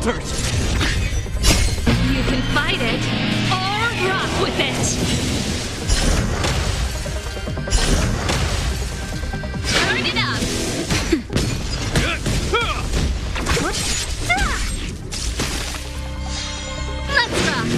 falters! You can fight it or rock with it. Turn it up. Let's rock. Nap time.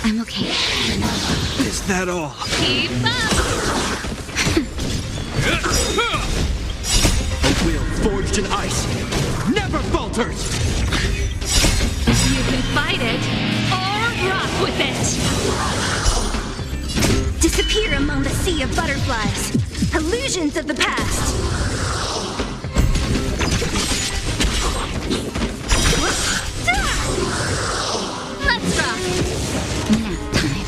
I'm okay. Is that all? Keep up! A will forged in ice never falters! You can fight it, or rock with it! Disappear among the sea of butterflies. Illusions of the past. Let's rock! Nap time.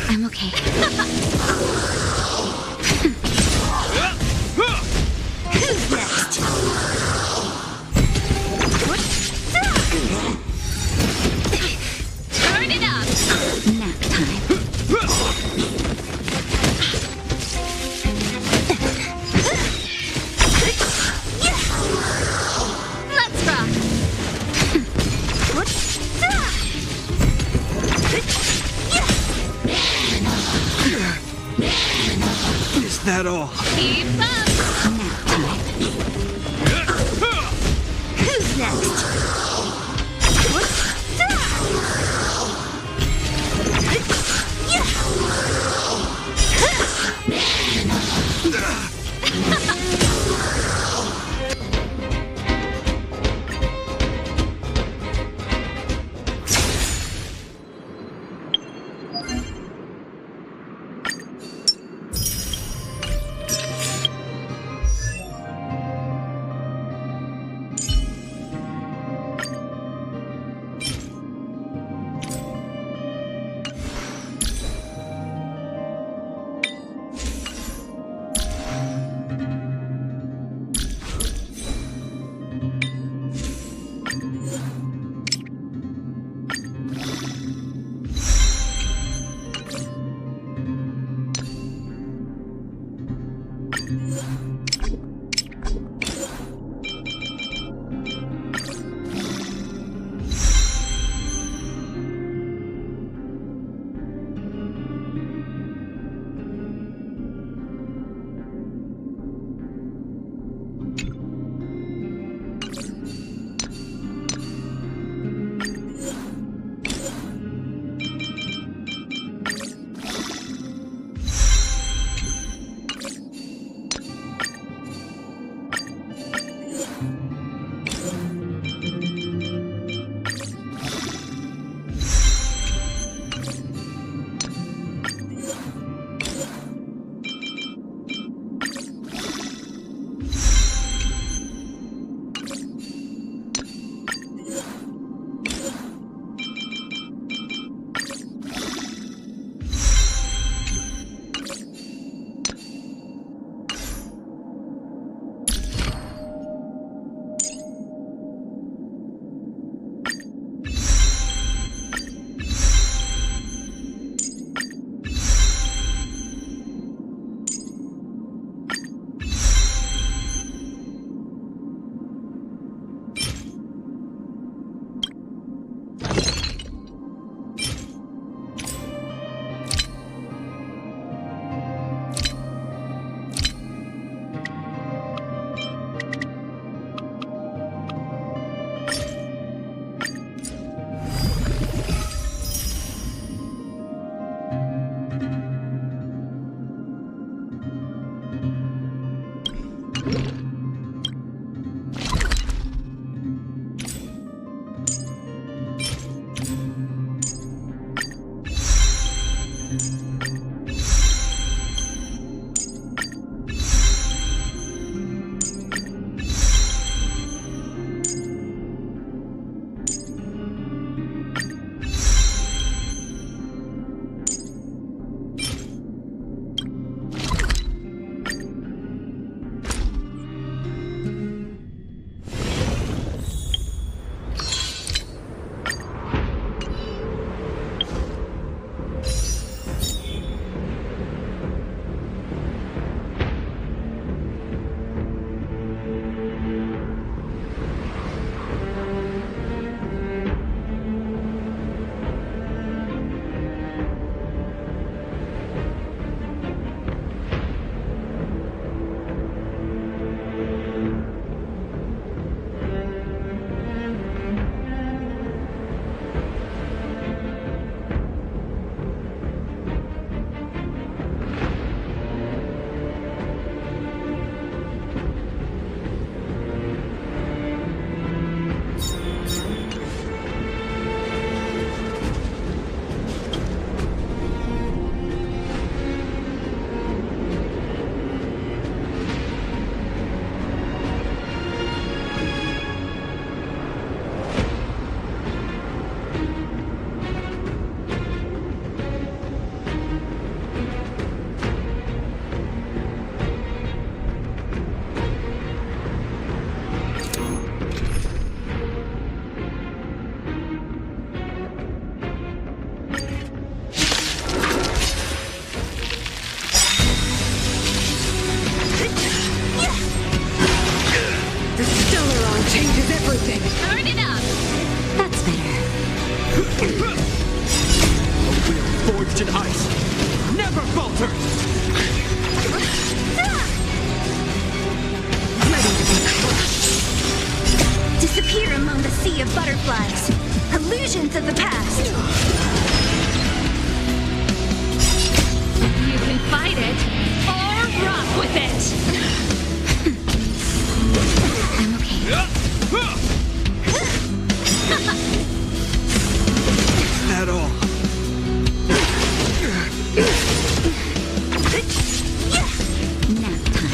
I'm okay. Who's next? Turn it up! Nap time. Let's rock! Is that all? Keep up! Nap time. Who's next? wheel forged in ice never falters! Ready to be crushed. Disappear among the sea of butterflies. Illusions of the past. You can fight it or rock with it. I'm okay. At all. Nap time.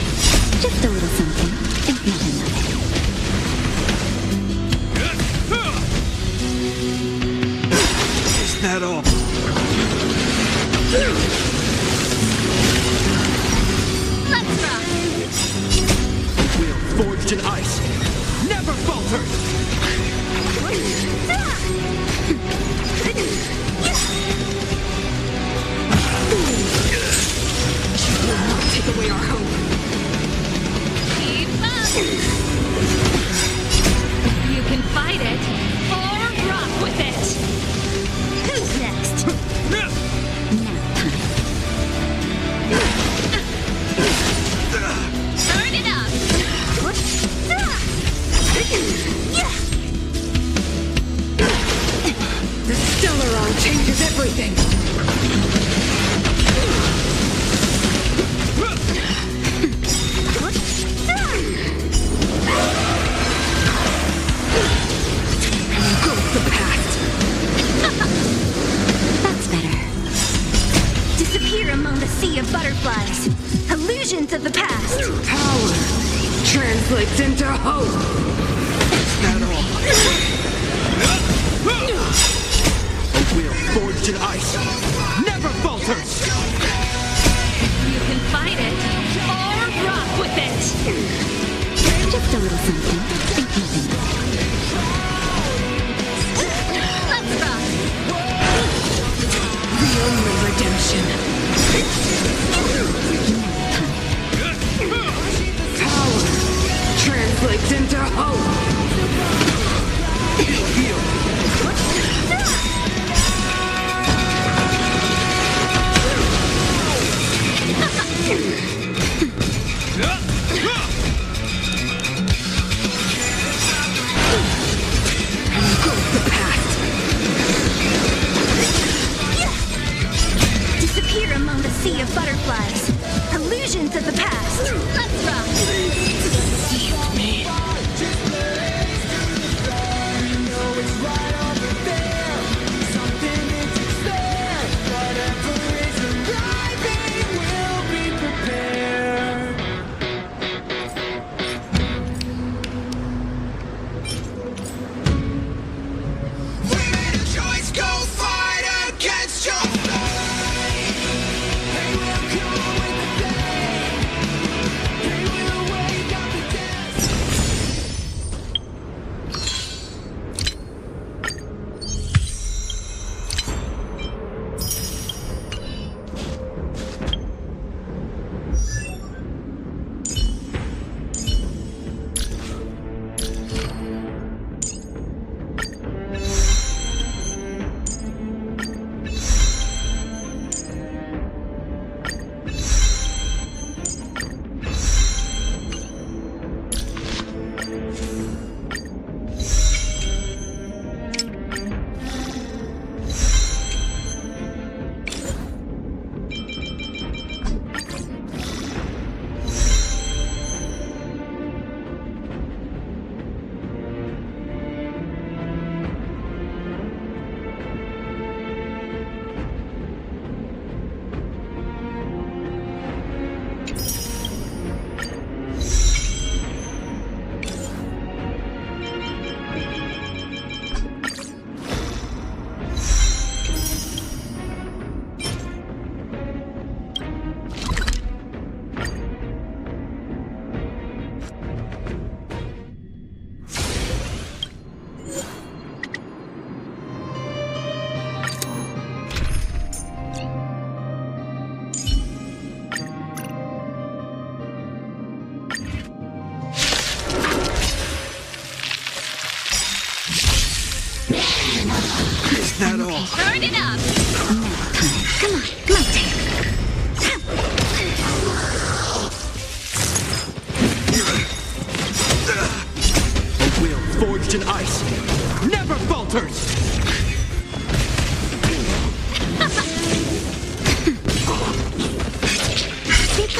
Just a little something. Think nothing of it. Is that all? Let's rock. Wheel forged in ice never falters! You will not take away our hope. Keep up. You can fight it or rock with it. Who's next? Nap time. Turn it up. The Stellaron changes everything! Engulf the past! That's better. Disappear among the sea of butterflies. Illusions of the past. Power translates into hope! At all. A wheel forged in ice never falters! You can fight it or rock with it. Just a little something. Think nothing of Let's rock. The only redemption! Power translates into hope! Engulf the past! Disappear among the sea of butterflies. Illusions of the past. Let's rock. Deceived me! Choice, go fight against your fate. They will come. Turn it up. Come on, my turn. A will forged in ice never falters! Keep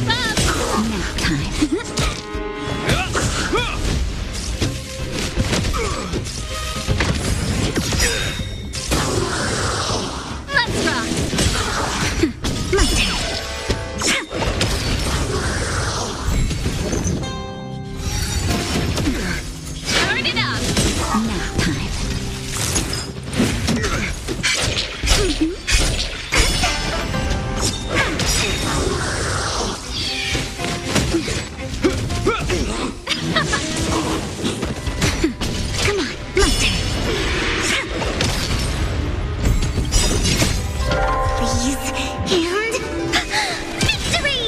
up. Nap time. Let's rock. My turn. Turn it up. Nap time. Come on, my turn. Please, and victory!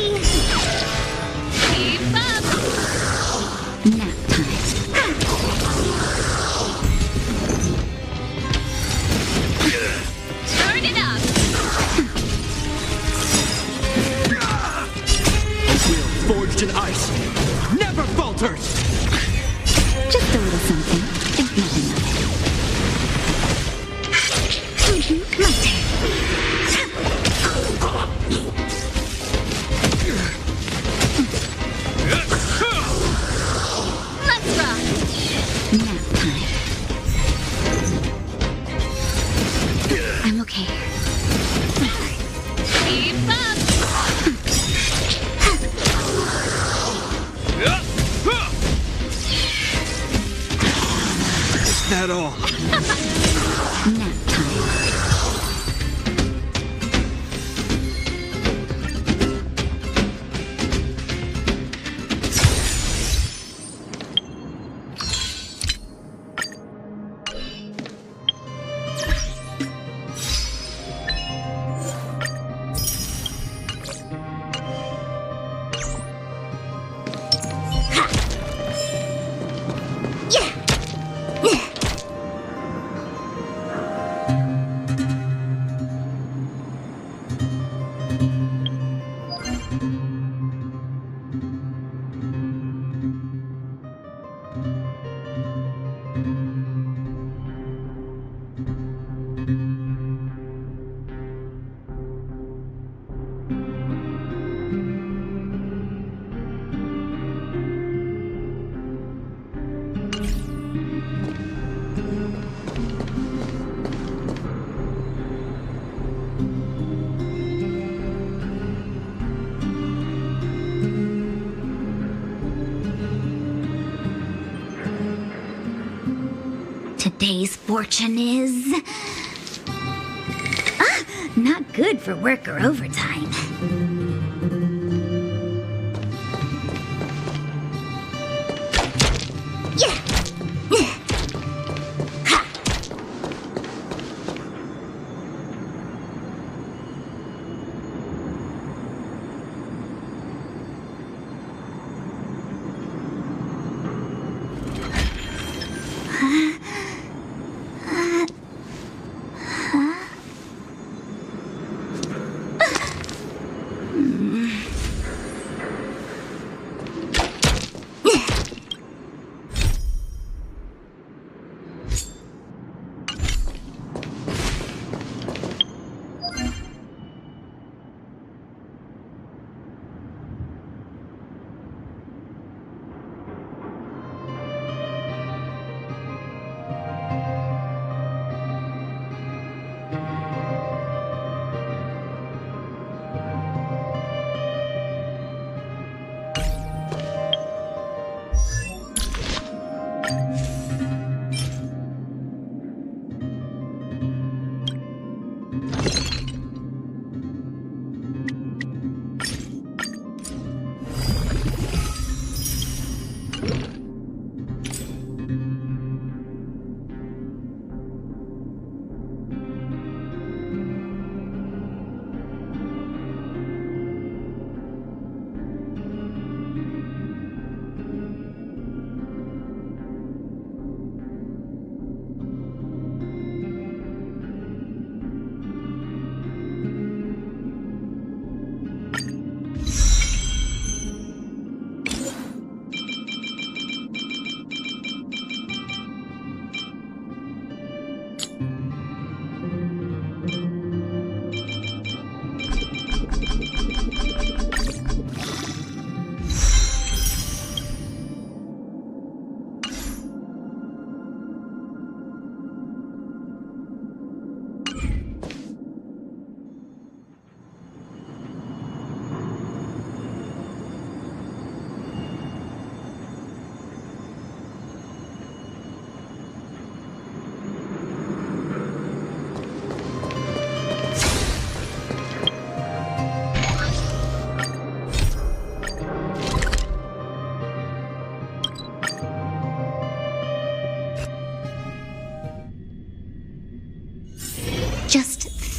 Keep up. Nap time. Turn it up. A will forged in ice never falters! Just a little something. Think nothing of it. My turn. Let's rock. Nap time. I'm okay. Keep up. Is that all? Nap time. Today's fortune is... not good for work or overtime. Yeah! Ha!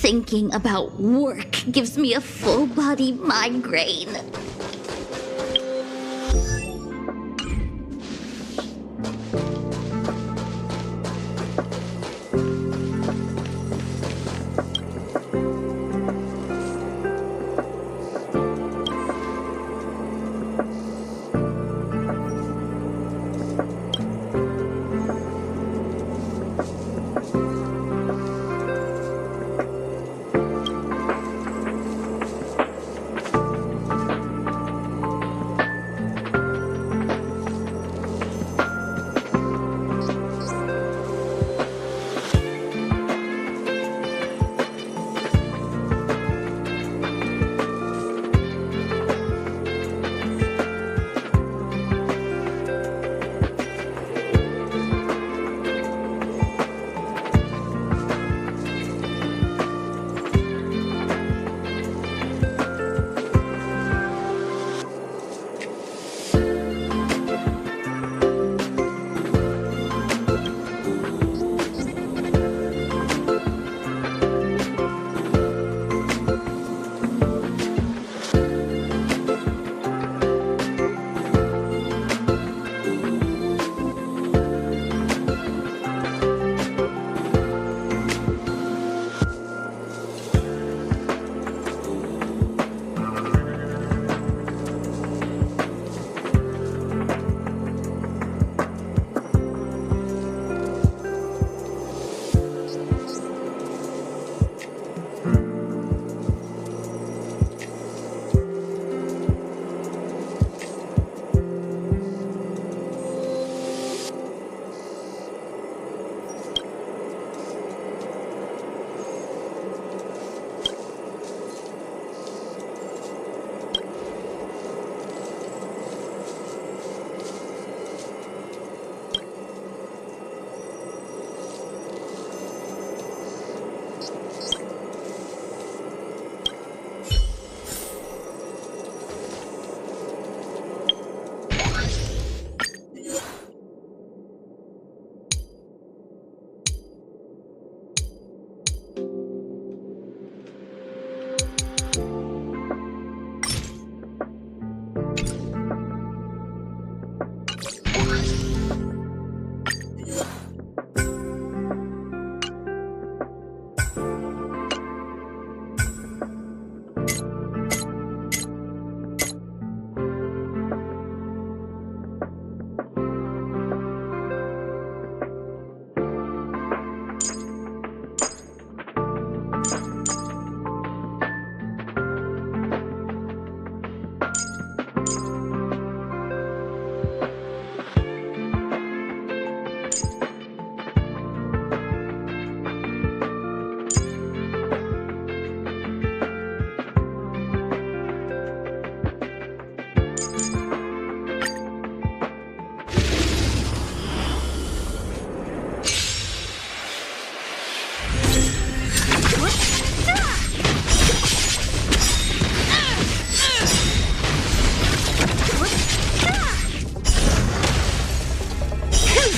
Thinking about work gives me a full-body migraine.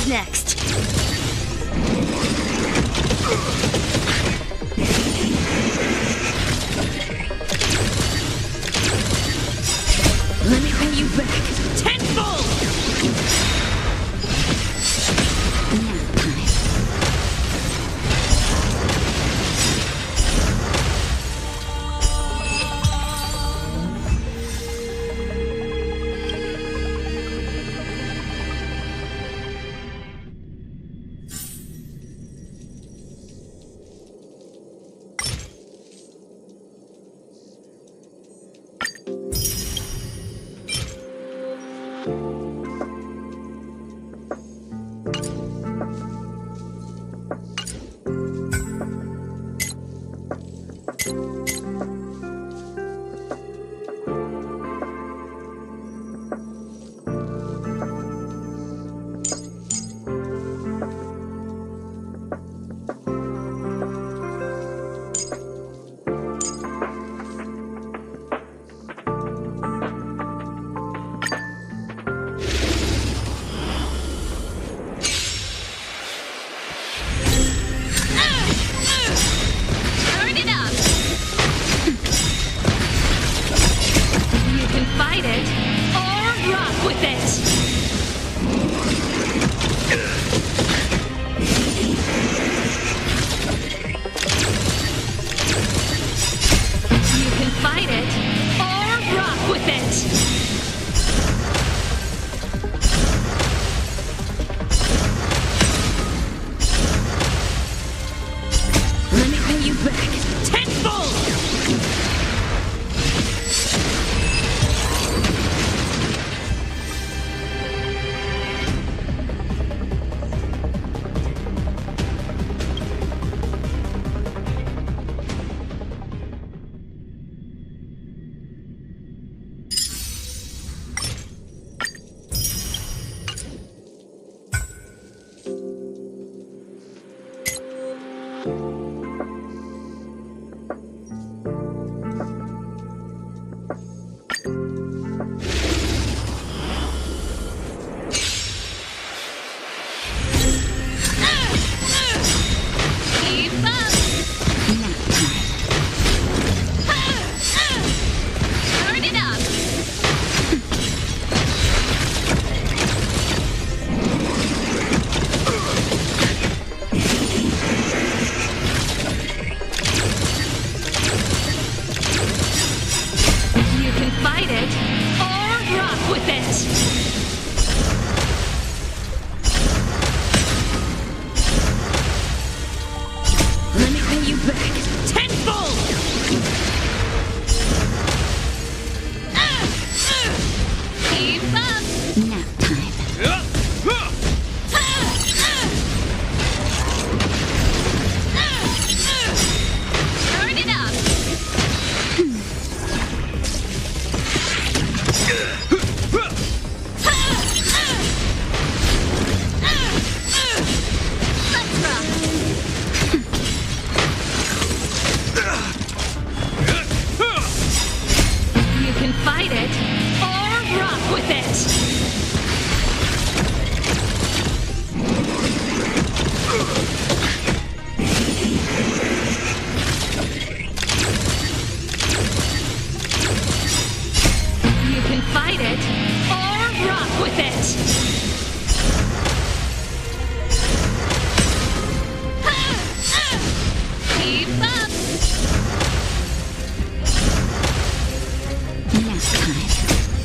Next. Let me bring you back tenfold. with it! You can fight it, or rock with it!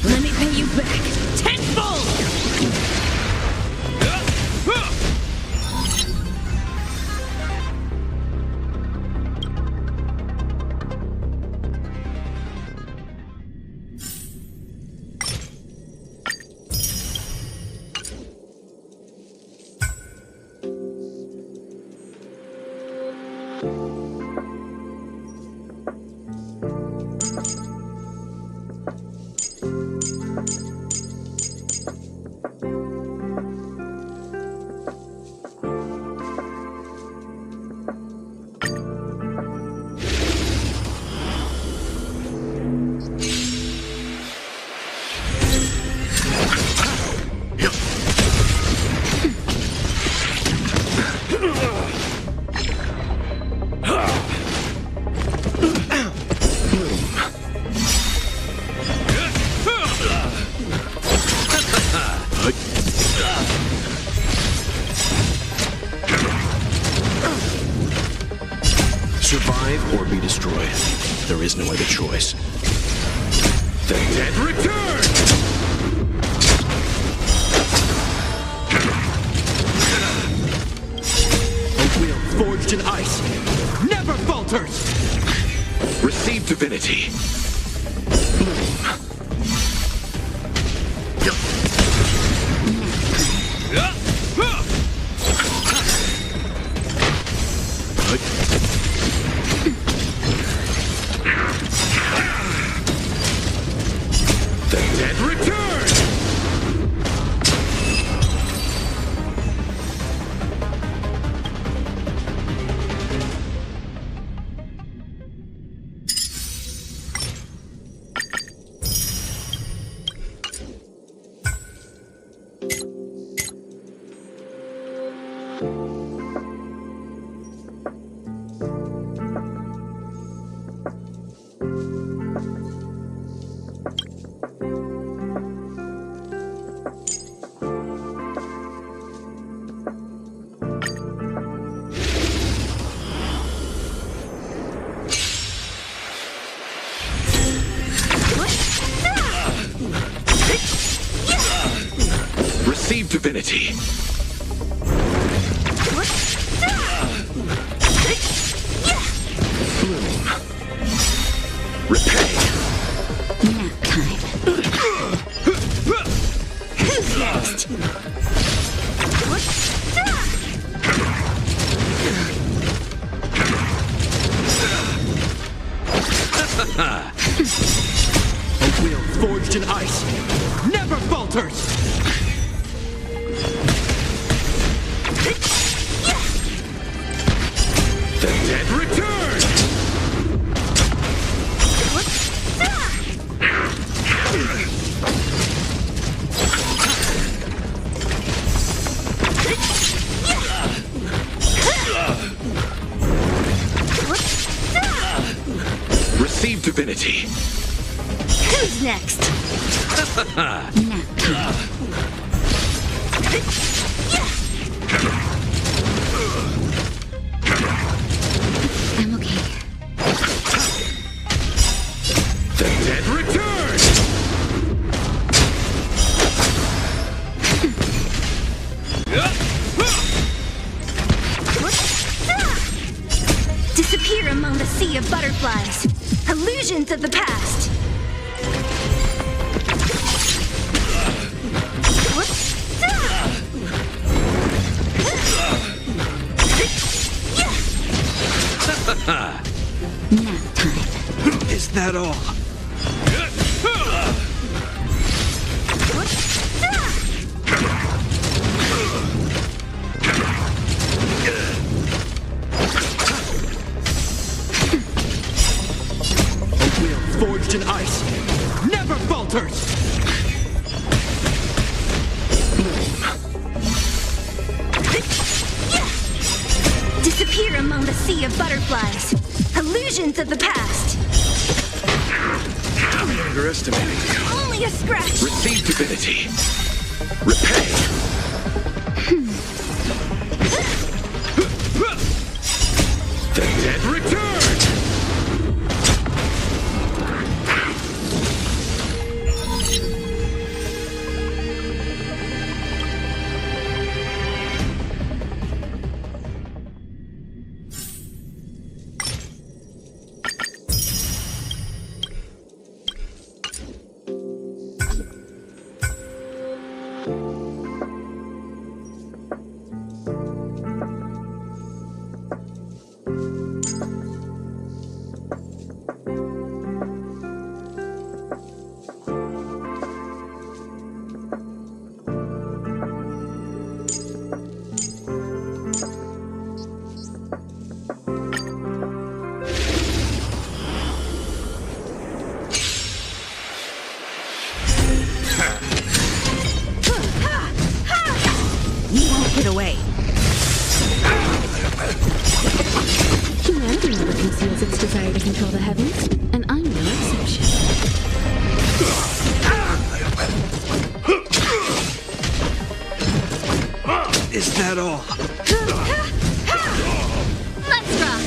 Let me pay you back tenfold! Survive or be destroyed. There is no other choice. The dead return! A will forged in ice never falters! Receive divinity. Receive divinity. Bloom. Repay. Nap time. Who's next? A will forged in ice never falters! The dead return! Receive divinity. Who's next? Nap time. I'm okay. The dead return! Disappear among the sea of butterflies. Illusions of the past. Nap time. Is that all? A will forged in ice never falters! Disappear among the sea of butterflies. Illusions of the past. I'm underestimating you. Only a scratch. Receive divinity. Repay. The dead return! Get away. Humanity never conceals its desire to control the heavens, and I'm no exception. Is that all? Let's rock.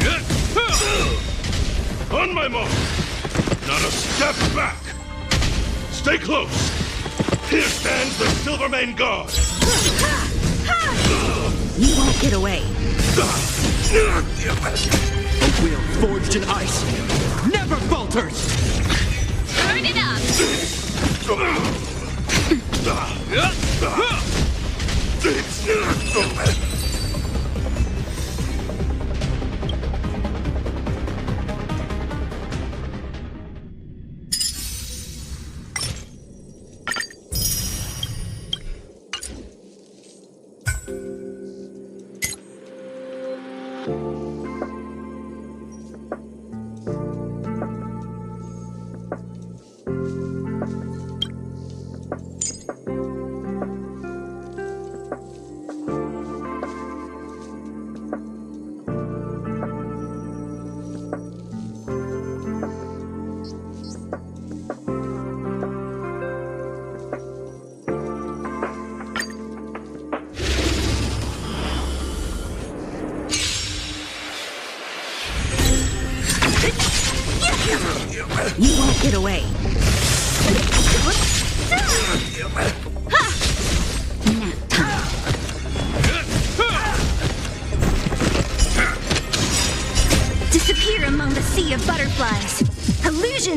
Nap time. On my mark. Not a step back. Stay close. Here stands the Silvermane Guard. You won't get away. A will forged in ice never falters! Turn it up!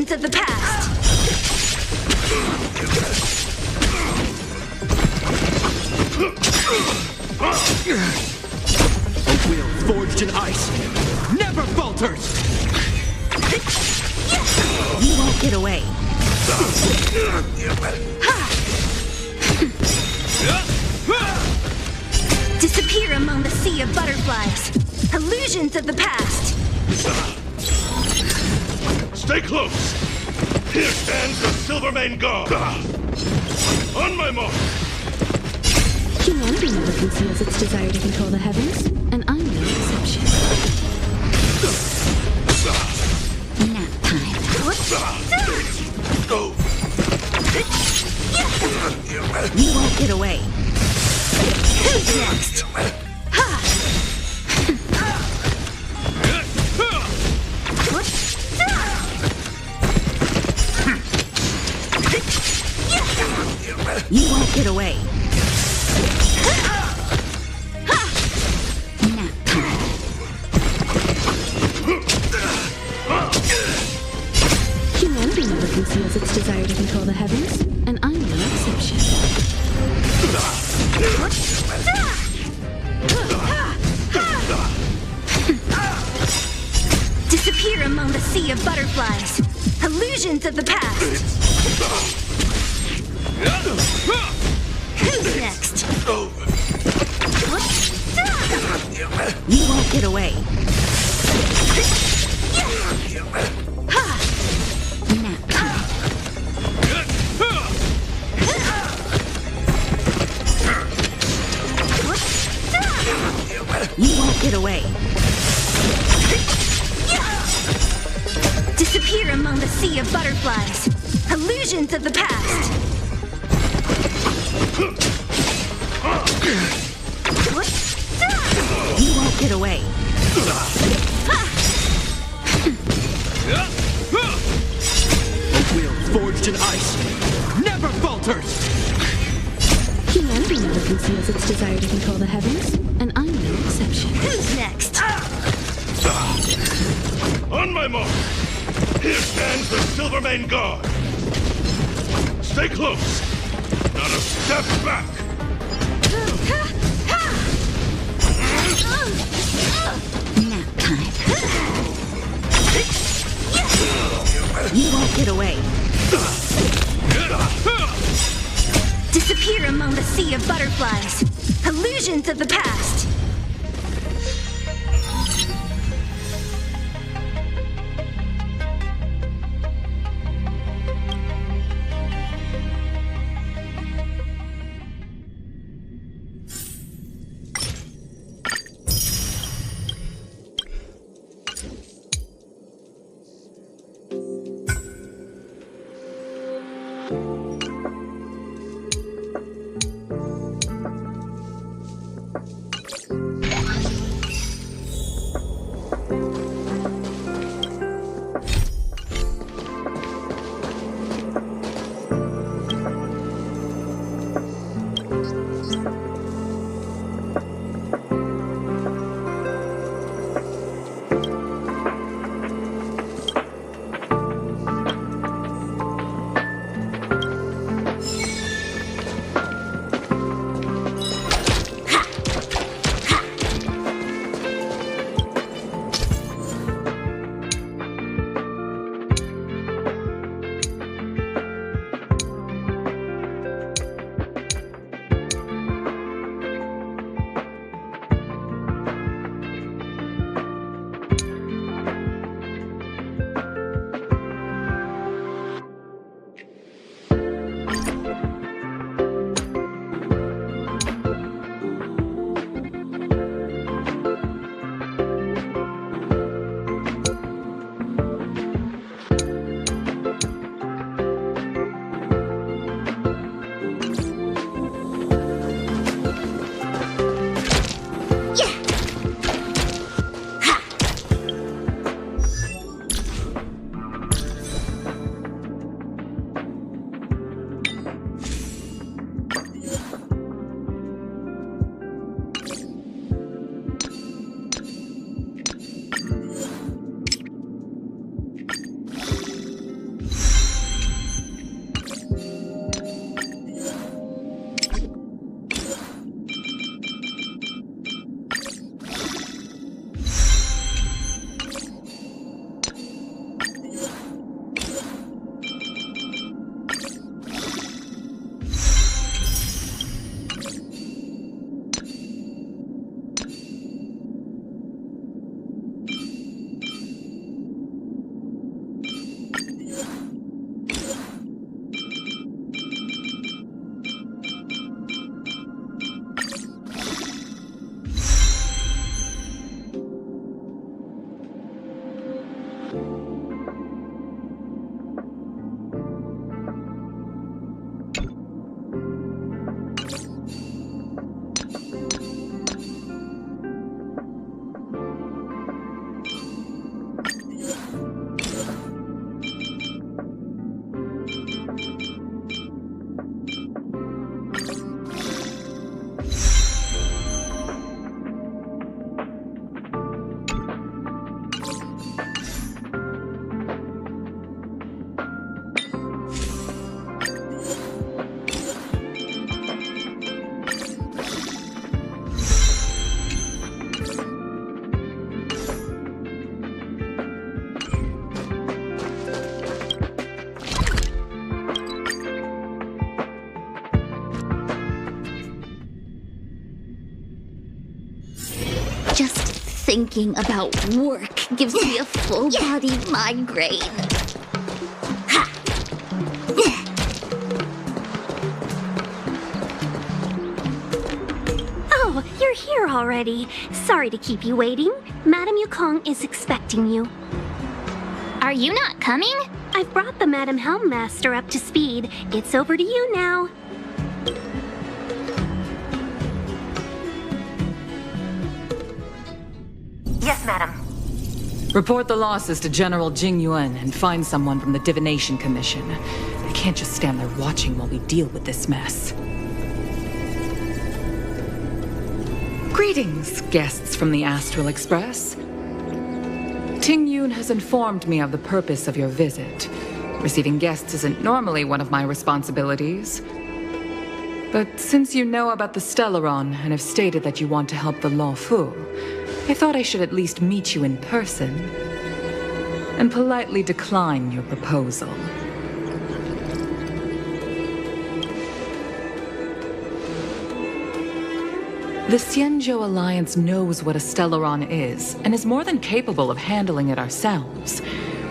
Illusions of the past. A will forged in ice never falters! You won't get away. Disappear among the sea of butterflies. Illusions of the past. Stay close! Here stands the Silvermane God! On my mark! Humanity never conceals its desire to control the heavens, and I'm no exception. Nap time. You won't get away. Who's next? You won't get away. Nap time. Humanity never conceals its desire to control the heavens, and I'm no exception. Disappear among the sea of butterflies. Illusions of the past. Who's next? You won't get away. Nap time. You won't get away. Disappear among the sea of butterflies. Illusions of the past. You won't get away. A will forged in ice never falters! Humanity never conceals its desire to control the heavens, and I'm no exception. Who's next? On my mark! Here stands the Silvermane God! Stay close! Not a step back! Nap time. You won't get away. Disappear among the sea of butterflies. Illusions of the past. Thinking about work gives me a full-body migraine. Oh, you're here already. Sorry to keep you waiting. Madame Yukong is expecting you. Are you not coming? I've brought the Madame Helmmaster up to speed. It's over to you now. Yes, madam. Report the losses to General Jing Yuan and find someone from the Divination Commission. I can't just stand there watching while we deal with this mess. Greetings, guests from the Astral Express. Ting Yun has informed me of the purpose of your visit. Receiving guests isn't normally one of my responsibilities. But since you know about the Stellaron and have stated that you want to help the Law Fu, I thought I should at least meet you in person and politely decline your proposal. The Xianzhou Alliance knows what a Stellaron is and is more than capable of handling it ourselves.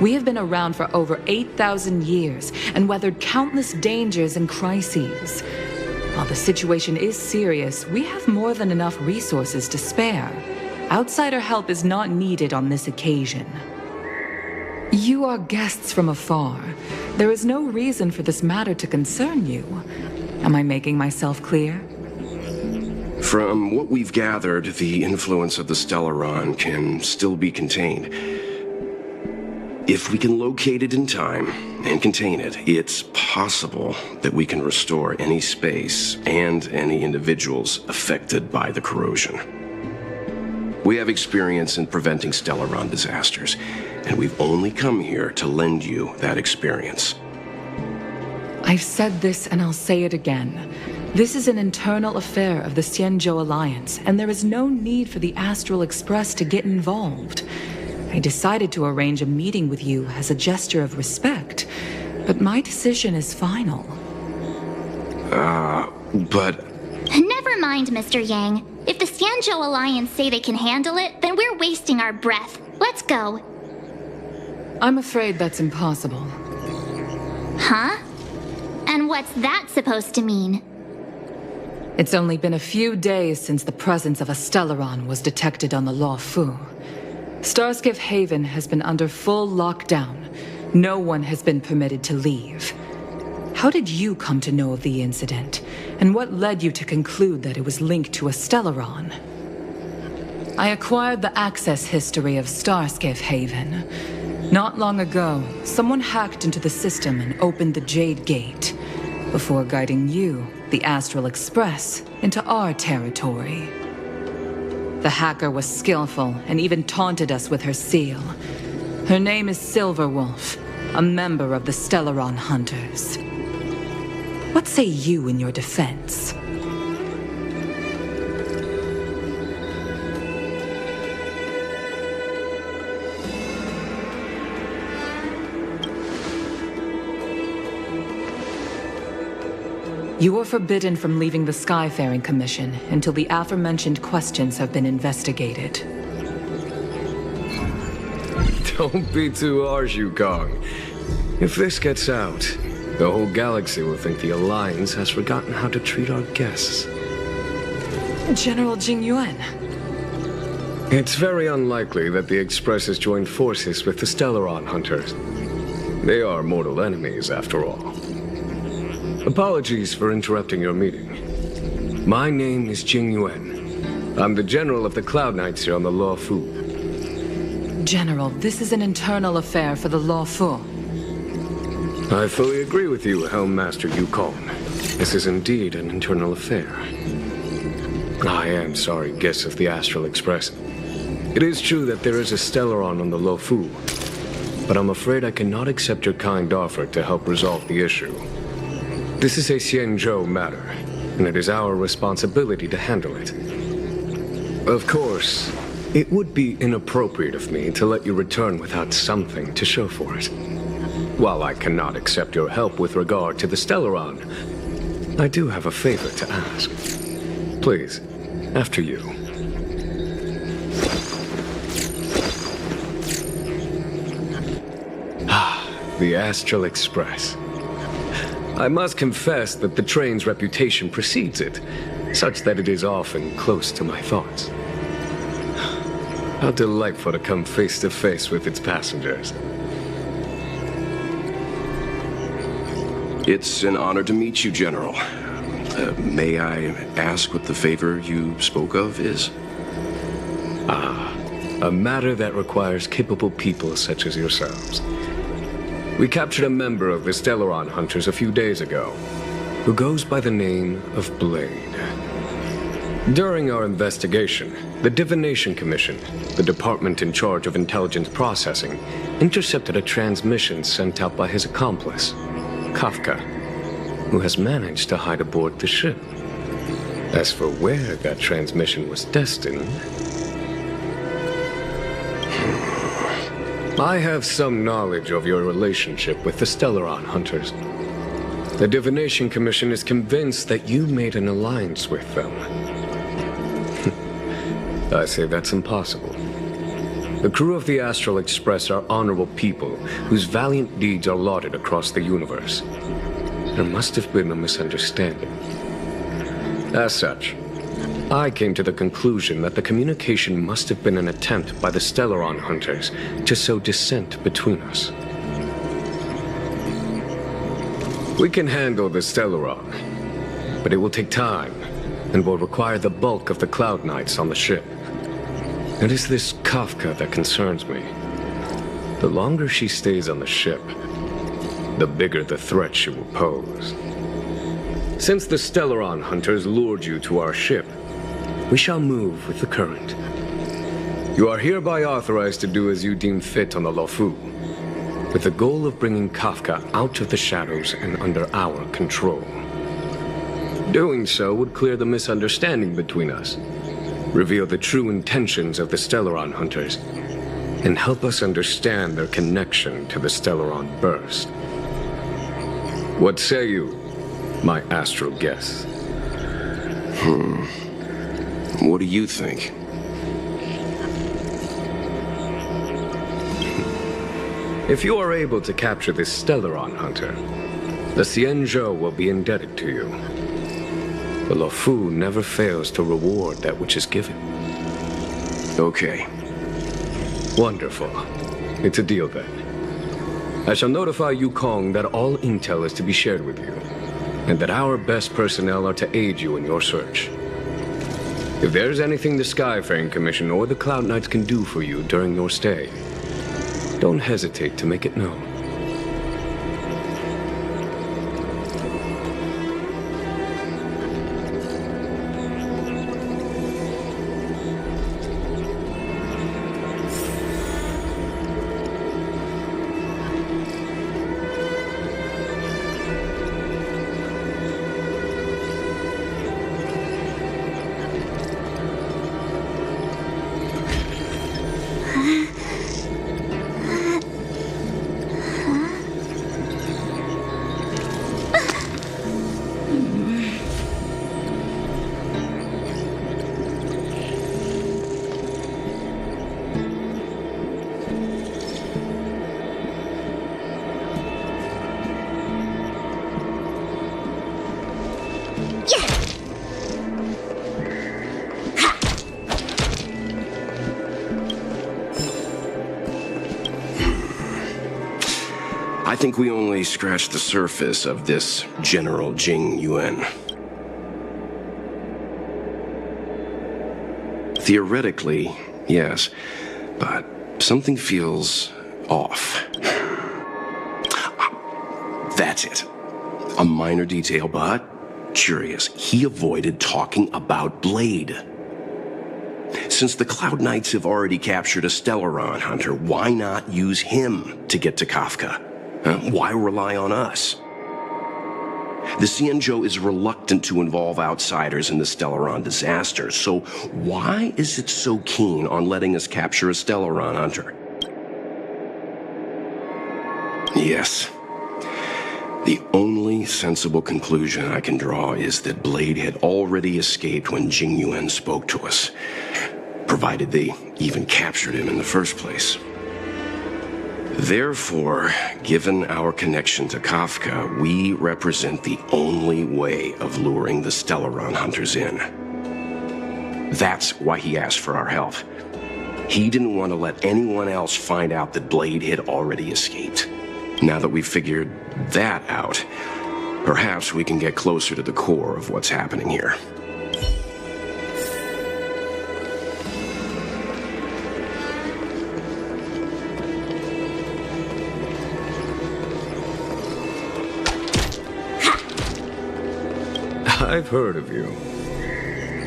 We have been around for over 8,000 years and weathered countless dangers and crises. While the situation is serious, we have more than enough resources to spare. Outsider help is not needed on this occasion. You are guests from afar. There is no reason for this matter to concern you. Am I making myself clear? From what we've gathered, the influence of the Stellaron can still be contained. If we can locate it in time and contain it, it's possible that we can restore any space and any individuals affected by the corrosion. We have experience in preventing Stellaron disasters, and we've only come here to lend you that experience. I've said this and I'll say it again. This is an internal affair of the Xianzhou Alliance, and there is no need for the Astral Express to get involved. I decided to arrange a meeting with you as a gesture of respect, but my decision is final. But... Never mind, Mr. Yang. If the Xianzhou Alliance say they can handle it, then we're wasting our breath. Let's go. I'm afraid that's impossible. Huh? And what's that supposed to mean? It's only been a few days since the presence of a Stellaron was detected on the Law Fu. Starskiff Haven has been under full lockdown. No one has been permitted to leave. How did you come to know of the incident? And what led you to conclude that it was linked to a Stellaron? I acquired the access history of Starskiff Haven. Not long ago, someone hacked into the system and opened the Jade Gate, before guiding you, the Astral Express, into our territory. The hacker was skillful and even taunted us with her seal. Her name is Silverwolf, a member of the Stellaron Hunters. What say you in your defense? You are forbidden from leaving the Skyfaring Commission until the aforementioned questions have been investigated. Don't be too harsh, Yukong. If this gets out, the whole galaxy will think the Alliance has forgotten how to treat our guests. General Jing Yuan. It's very unlikely that the Express has joined forces with the Stellaron Hunters. They are mortal enemies, after all. Apologies for interrupting your meeting. My name is Jing Yuan. I'm the General of the Cloud Knights here on the Law Fu. General, this is an internal affair for the Law Fu. I fully agree with you, Helmmaster Yukong. This is indeed an internal affair. I am sorry, guests of the Astral Express. It is true that there is a Stellaron on the Law Fu, but I'm afraid I cannot accept your kind offer to help resolve the issue. This is a Xianzhou matter, and it is our responsibility to handle it. Of course, it would be inappropriate of me to let you return without something to show for it. While I cannot accept your help with regard to the Stellaron, I do have a favor to ask. Please, after you. the Astral Express. I must confess that the train's reputation precedes it, such that it is often close to my thoughts. How delightful to come face to face with its passengers. It's an honor to meet you, General. May I ask what the favor you spoke of is? A matter that requires capable people such as yourselves. We captured a member of the Stellaron Hunters a few days ago, who goes by the name of Blade. During our investigation, the Divination Commission, the department in charge of intelligence processing, intercepted a transmission sent out by his accomplice, Kafka, who has managed to hide aboard the ship. As for where that transmission was destined, I have some knowledge of your relationship with the Stellaron Hunters. The Divination Commission is convinced that you made an alliance with them. I say that's impossible. The crew of the Astral Express are honorable people whose valiant deeds are lauded across the universe. There must have been a misunderstanding. As such, I came to the conclusion that the communication must have been an attempt by the Stellaron Hunters to sow dissent between us. We can handle the Stellaron, but it will take time and will require the bulk of the Cloud Knights on the ship. It is this Kafka that concerns me. The longer she stays on the ship, the bigger the threat she will pose. Since the Stellaron Hunters lured you to our ship, we shall move with the current. You are hereby authorized to do as you deem fit on the Lofu, with the goal of bringing Kafka out of the shadows and under our control. Doing so would clear the misunderstanding between us, reveal the true intentions of the Stellaron Hunters, and help us understand their connection to the Stellaron Burst. What say you, my astral guests? What do you think? If you are able to capture this Stellaron Hunter, the Xianzhou will be indebted to you. The Lofu never fails to reward that which is given. Okay. Wonderful. It's a deal then. I shall notify Yukong that all intel is to be shared with you, and that our best personnel are to aid you in your search. If there's anything the Skyfaring Commission or the Cloud Knights can do for you during your stay, don't hesitate to make it known. I think we only scratched the surface of this General Jing Yuan. Theoretically, yes, but something feels off. That's it. A minor detail, but curious. He avoided talking about Blade. Since the Cloud Knights have already captured a Stellaron Hunter, why not use him to get to Kafka? Why rely on us? The Xianzhou is reluctant to involve outsiders in the Stellaron disaster, so why is it so keen on letting us capture a Stellaron Hunter? Yes. The only sensible conclusion I can draw is that Blade had already escaped when Jing Yuan spoke to us, provided they even captured him in the first place. Therefore, given our connection to Kafka, we represent the only way of luring the Stellaron hunters in. That's why he asked for our help. He didn't want to let anyone else find out that Blade had already escaped. Now that we've figured that out, perhaps we can get closer to the core of what's happening here. I've heard of you.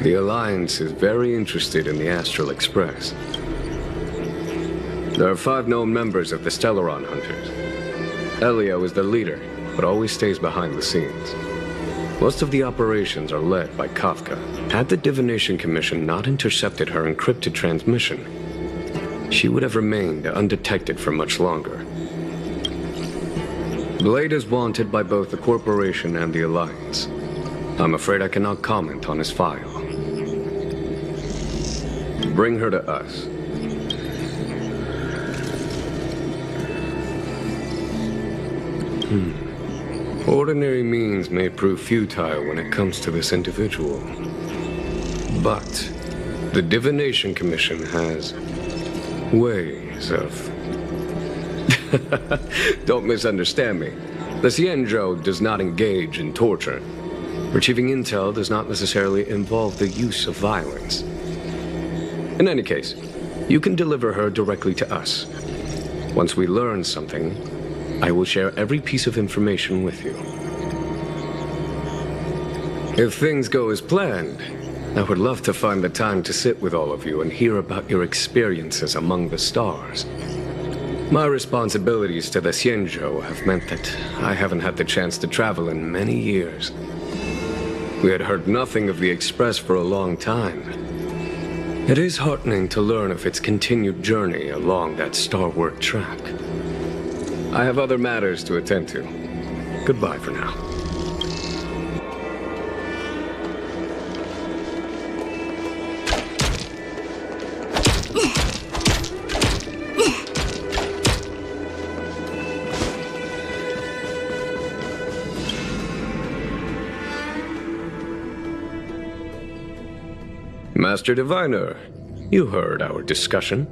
The Alliance is very interested in the Astral Express. There are 5 known members of the Stellaron Hunters. Elio is the leader, but always stays behind the scenes. Most of the operations are led by Kafka. Had the Divination Commission not intercepted her encrypted transmission, she would have remained undetected for much longer. Blade is wanted by both the Corporation and the Alliance. I'm afraid I cannot comment on his file. Bring her to us. Ordinary means may prove futile when it comes to this individual. But the Divination Commission has ways of... Don't misunderstand me. The Xianzhou does not engage in torture. Retrieving intel does not necessarily involve the use of violence. In any case, you can deliver her directly to us. Once we learn something, I will share every piece of information with you. If things go as planned, I would love to find the time to sit with all of you and hear about your experiences among the stars. My responsibilities to the Xianzhou have meant that I haven't had the chance to travel in many years. We had heard nothing of the Express for a long time. It is heartening to learn of its continued journey along that starward track. I have other matters to attend to. Goodbye for now. Master Diviner, you heard our discussion.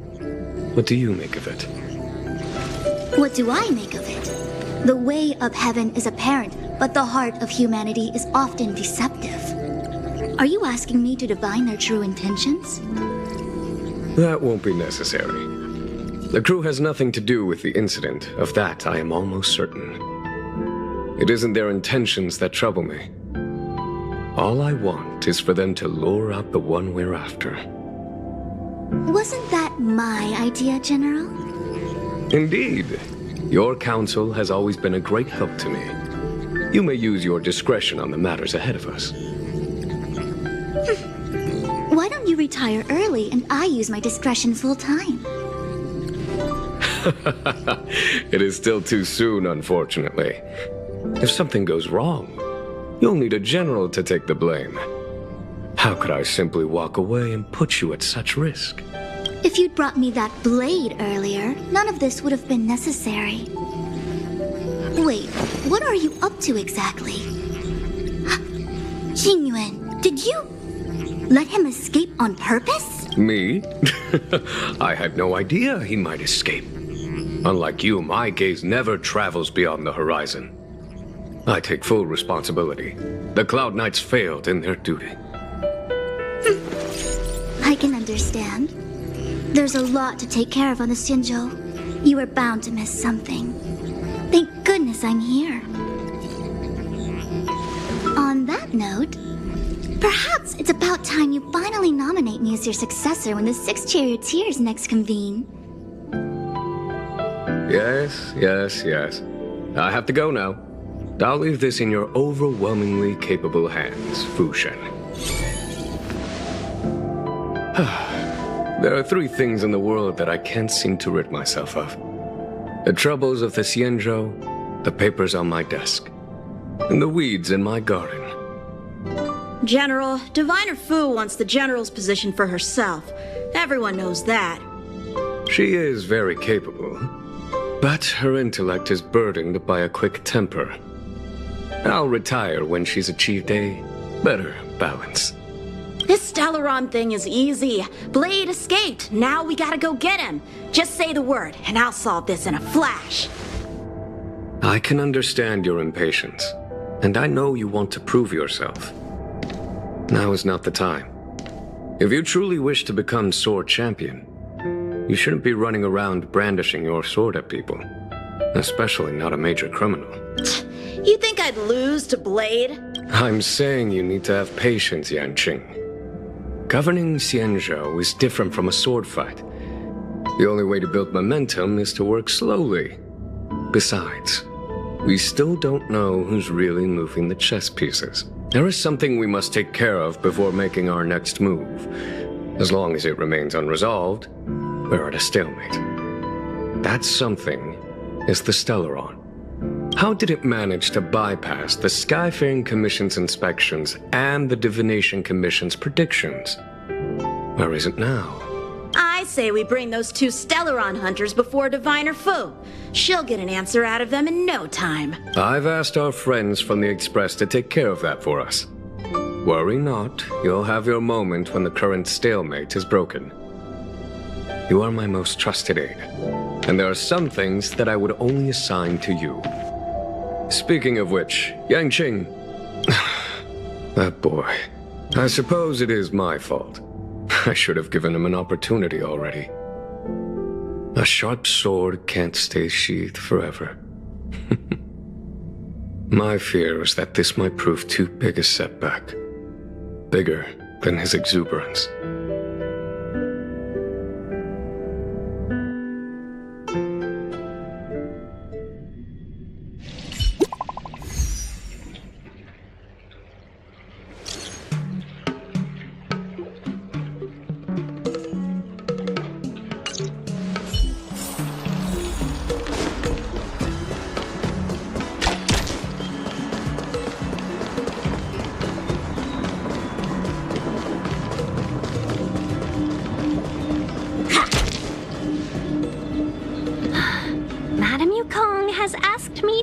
What do you make of it? What do I make of it? The way of heaven is apparent, but the heart of humanity is often deceptive. Are you asking me to divine their true intentions? That won't be necessary. The crew has nothing to do with the incident. Of that, I am almost certain. It isn't their intentions that trouble me. All I want is for them to lure out the one we're after. Wasn't that my idea, General? Indeed. Your counsel has always been a great help to me. You may use your discretion on the matters ahead of us. Why don't you retire early and I use my discretion full time? It is still too soon, unfortunately. If something goes wrong, you'll need a general to take the blame. How could I simply walk away and put you at such risk? If you'd brought me that blade earlier, none of this would have been necessary. Wait, what are you up to exactly? Xingyuan, did you let him escape on purpose? Me? I had no idea he might escape. Unlike you, my gaze never travels beyond the horizon. I take full responsibility. The Cloud Knights failed in their duty. I can understand. There's a lot to take care of on the Xianzhou. You were bound to miss something. Thank goodness I'm here. On that note, perhaps it's about time you finally nominate me as your successor when the 6 charioteers next convene. Yes. I have to go now. I'll leave this in your overwhelmingly capable hands, Fu Shen. There are 3 things in the world that I can't seem to rid myself of. The troubles of the Xianzhou, the papers on my desk, and the weeds in my garden. General, Diviner Fu wants the General's position for herself. Everyone knows that. She is very capable. But her intellect is burdened by a quick temper. I'll retire when she's achieved a better balance. This Stellaron thing is easy. Blade escaped. Now we gotta go get him. Just say the word, and I'll solve this in a flash. I can understand your impatience, and I know you want to prove yourself. Now is not the time. If you truly wish to become sword champion, you shouldn't be running around brandishing your sword at people, especially not a major criminal. You think I'd lose to Blade? I'm saying you need to have patience, Yanqing. Governing Xianzhou is different from a sword fight. The only way to build momentum is to work slowly. Besides, we still don't know who's really moving the chess pieces. There is something we must take care of before making our next move. As long as it remains unresolved, we're at a stalemate. That something is the Stellaron. How did it manage to bypass the Skyfaring Commission's inspections and the Divination Commission's predictions? Where is it now? I say we bring those two Stellaron hunters before Diviner Fu. She'll get an answer out of them in no time. I've asked our friends from the Express to take care of that for us. Worry not, you'll have your moment when the current stalemate is broken. You are my most trusted aide, and there are some things that I would only assign to you. Speaking of which, Yanqing... that boy. I suppose it is my fault. I should have given him an opportunity already. A sharp sword can't stay sheathed forever. My fear is that this might prove too big a setback. Bigger than his exuberance.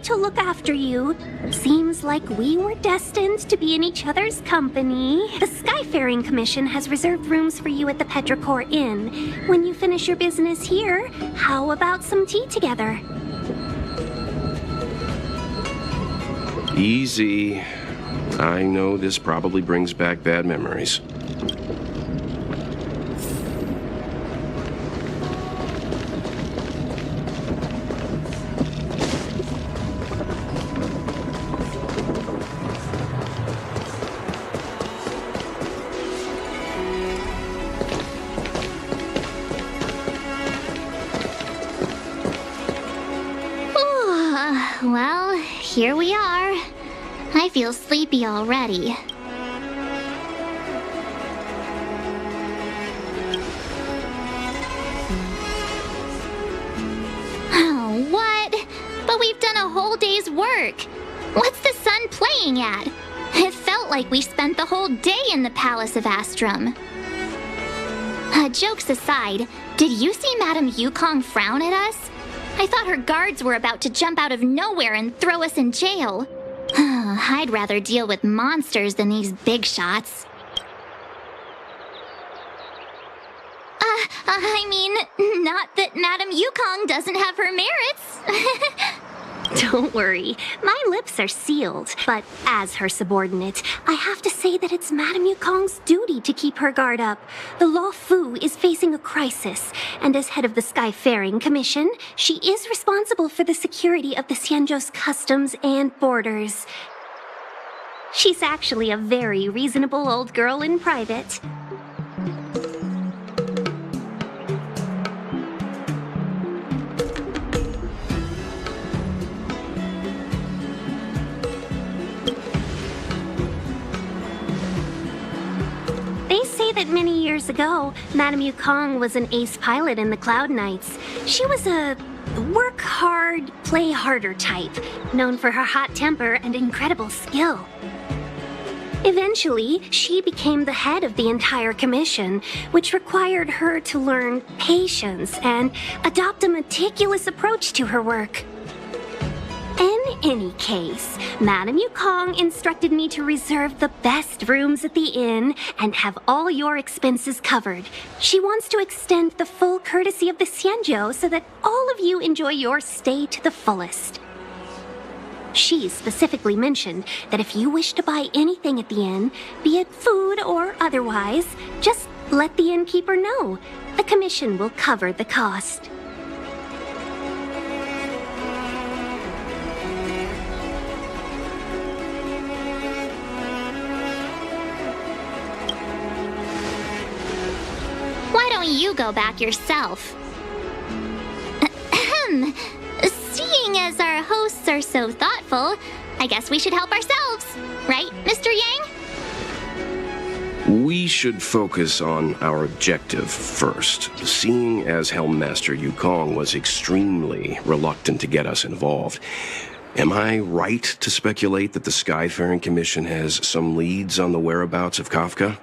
To look after you. Seems like we were destined to be in each other's company. The Skyfaring Commission has reserved rooms for you at the Petrichor Inn. When you finish your business here, how about some tea together? Easy. I know this probably brings back bad memories. Well, here we are. I feel sleepy already. Oh, what? But we've done a whole day's work. What's the sun playing at? It felt like we spent the whole day in the Palace of Astrum. Jokes aside, did you see Madame Yukong frown at us? I thought her guards were about to jump out of nowhere and throw us in jail. I'd rather deal with monsters than these big shots. I mean, not that Madame Yukong doesn't have her merits. Don't worry, my lips are sealed, but as her subordinate, I have to say that it's Madame Yukong's duty to keep her guard up. The Law Fu is facing a crisis, and as head of the Skyfaring Commission, she is responsible for the security of the Xianzhou's customs and borders. She's actually a very reasonable old girl in private. That many years ago, Madame Yukong was an ace pilot in the Cloud Knights. She was a work hard, play harder type, known for her hot temper and incredible skill. Eventually, she became the head of the entire commission, which required her to learn patience and adopt a meticulous approach to her work. In any case, Madame Yukong instructed me to reserve the best rooms at the inn and have all your expenses covered. She wants to extend the full courtesy of the Xianzhou so that all of you enjoy your stay to the fullest. She specifically mentioned that if you wish to buy anything at the inn, be it food or otherwise, just let the innkeeper know. The commission will cover the cost. Why don't you go back yourself? Seeing as our hosts are so thoughtful, I guess we should help ourselves. Right, Mr. Yang? We should focus on our objective first. Seeing as Helmmaster Yukong was extremely reluctant to get us involved, am I right to speculate that the Skyfaring Commission has some leads on the whereabouts of Kafka?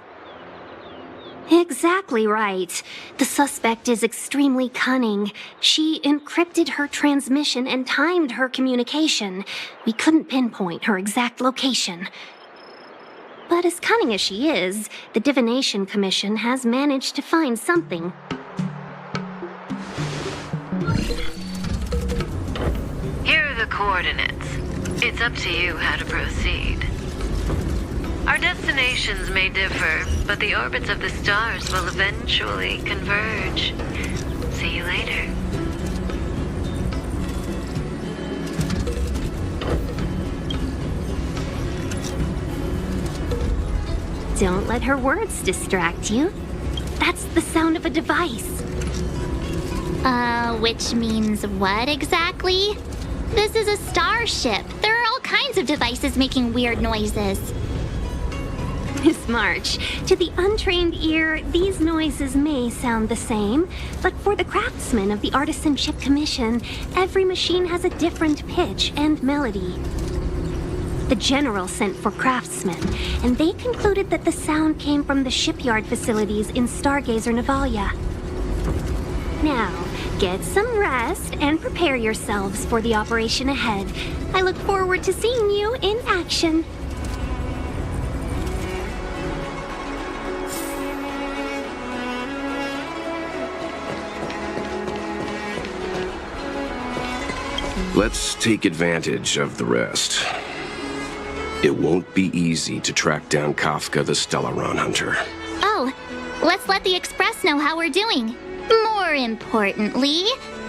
Exactly right. The suspect is extremely cunning. She encrypted her transmission and timed her communication. We couldn't pinpoint her exact location. But as cunning as she is, the Divination Commission has managed to find something. Here are the coordinates. It's up to you how to proceed. Our destinations may differ, but the orbits of the stars will eventually converge. See you later. Don't let her words distract you. That's the sound of a device. Which means what exactly? This is a starship. There are all kinds of devices making weird noises. Miss March, to the untrained ear, these noises may sound the same, but for the craftsmen of the Artisanship Commission, every machine has a different pitch and melody. The General sent for craftsmen, and they concluded that the sound came from the shipyard facilities in Stargazer Navalia. Now, get some rest and prepare yourselves for the operation ahead. I look forward to seeing you in action. Let's take advantage of the rest. It won't be easy to track down Kafka the Stellaron Hunter. Oh, let's let the Express know how we're doing. More importantly,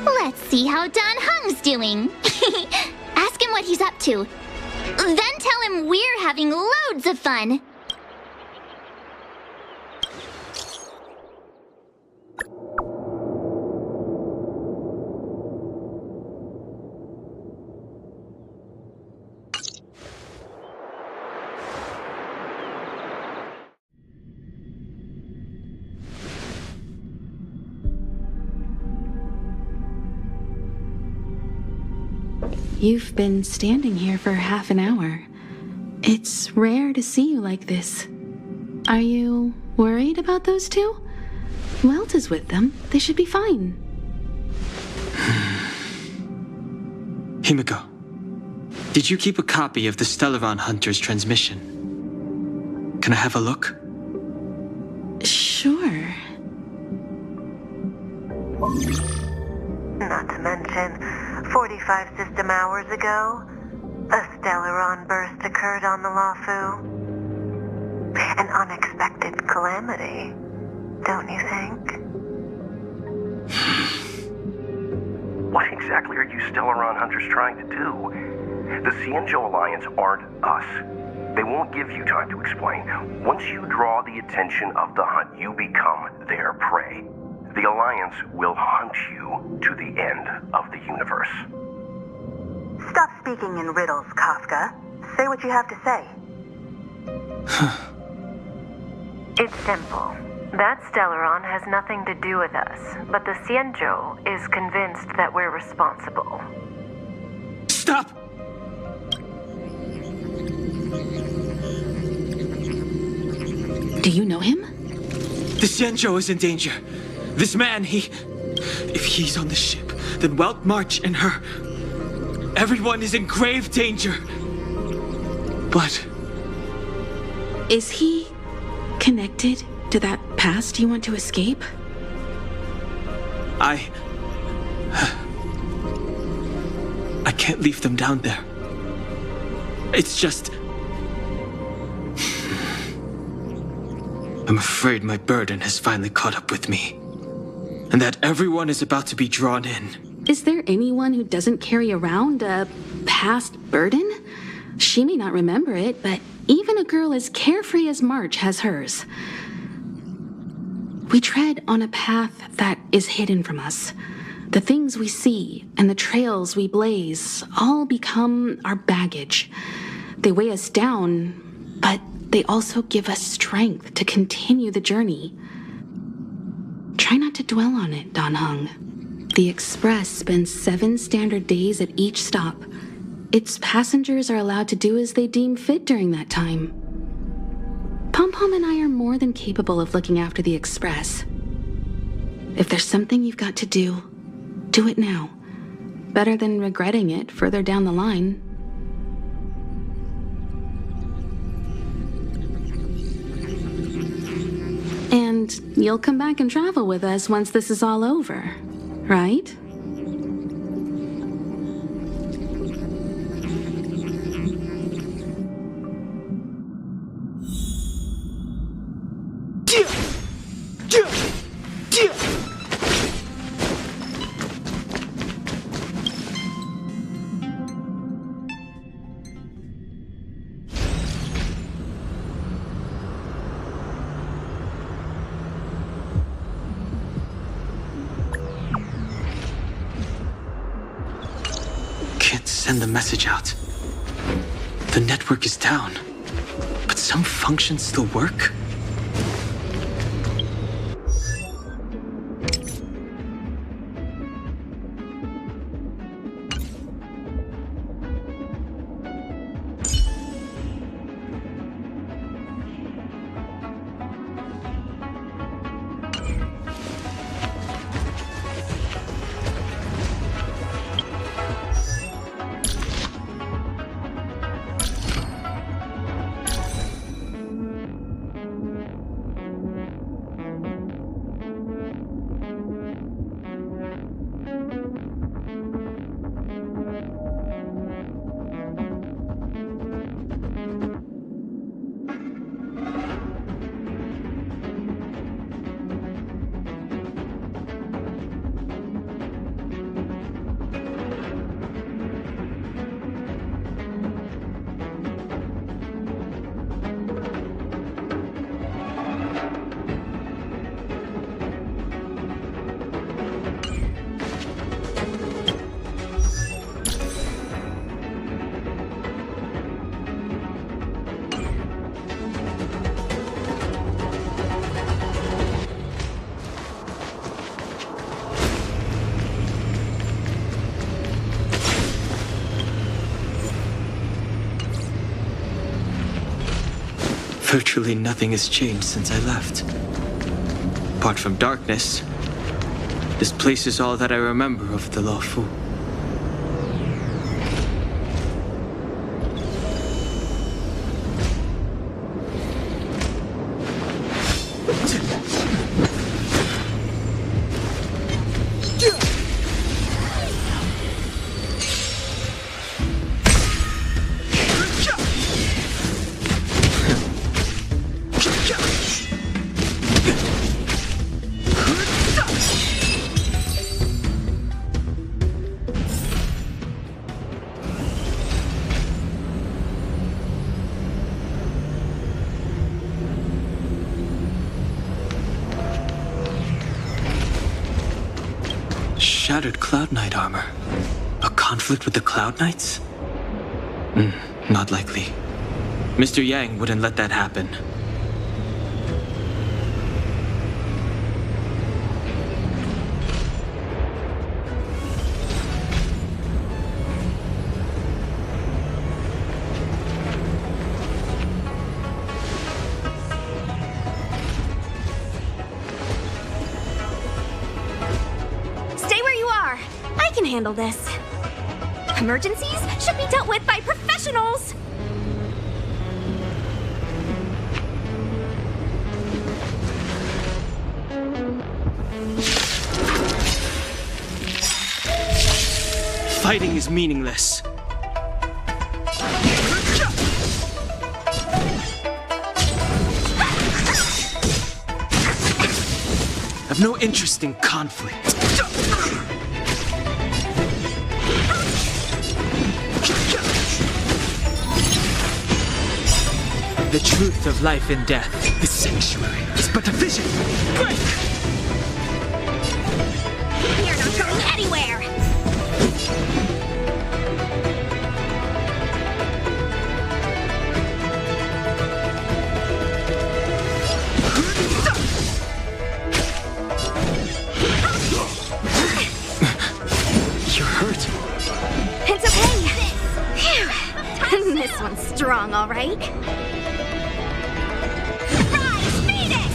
let's see how Don Heng's doing. Ask him what he's up to. Then tell him we're having loads of fun. You've been standing here for half an hour. It's rare to see you like this. Are you worried about those two? Welt is with them. They should be fine. Himiko, did you keep a copy of the Stellaron Hunter's transmission? Can I have a look? Sure. Not to mention, 45 system hours ago, a Stellaron burst occurred on the Luofu. An unexpected calamity, don't you think? What exactly are you Stellaron Hunters trying to do? The Xianzhou Alliance aren't us. They won't give you time to explain. Once you draw the attention of the hunt, you become their prey. The Alliance will hunt you to the end of the universe. Stop speaking in riddles, Kafka. Say what you have to say. It's simple. That Stellaron has nothing to do with us, but the Xianzhou is convinced that we're responsible. Stop! Do you know him? The Xianzhou is in danger. This man, if he's on the ship, then Welt, March, and her... Everyone is in grave danger. But... Is he connected to that past you want to escape? I can't leave them down there. It's just... I'm afraid my burden has finally caught up with me. And that everyone is about to be drawn in. Is there anyone who doesn't carry around a past burden? She may not remember it, but even a girl as carefree as March has hers. We tread on a path that is hidden from us. The things we see and the trails we blaze all become our baggage. They weigh us down, but they also give us strength to continue the journey. Try not to dwell on it, Dan Heng. The Express spends 7 standard days at each stop. Its passengers are allowed to do as they deem fit during that time. Pom-Pom and I are more than capable of looking after the Express. If there's something you've got to do, do it now. Better than regretting it further down the line. And you'll come back and travel with us once this is all over, right? Send the message out. The network is down, but some functions still work? Virtually nothing has changed since I left. Apart from darkness, this place is all that I remember of the Luofu. Shattered Cloud Knight armor. A conflict with the Cloud Knights? Not likely. Mr. Yang wouldn't let that happen. handle this. Emergencies should be dealt with by professionals! Fighting is meaningless. I've no interest in conflict. The truth of life and death. The sanctuary is but a vision. Break! You're not going anywhere! You're hurt. It's okay. Phew. This one's strong, all right. Rise, Phoenix!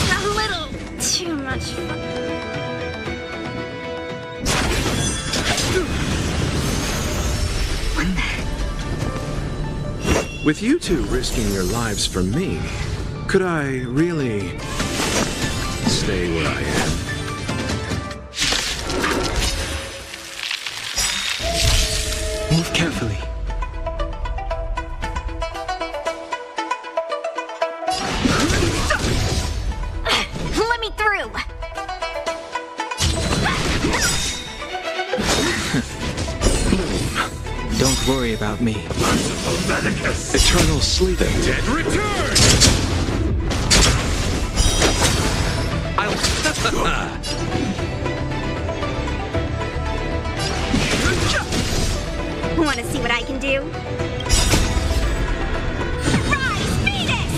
A little too much fun. With you two risking your lives for me, could I really stay where I am? Move carefully. Let me through. Don't worry about me. Eternal sleeping. Dead return! Want to see what I can do? Rise, Phoenix!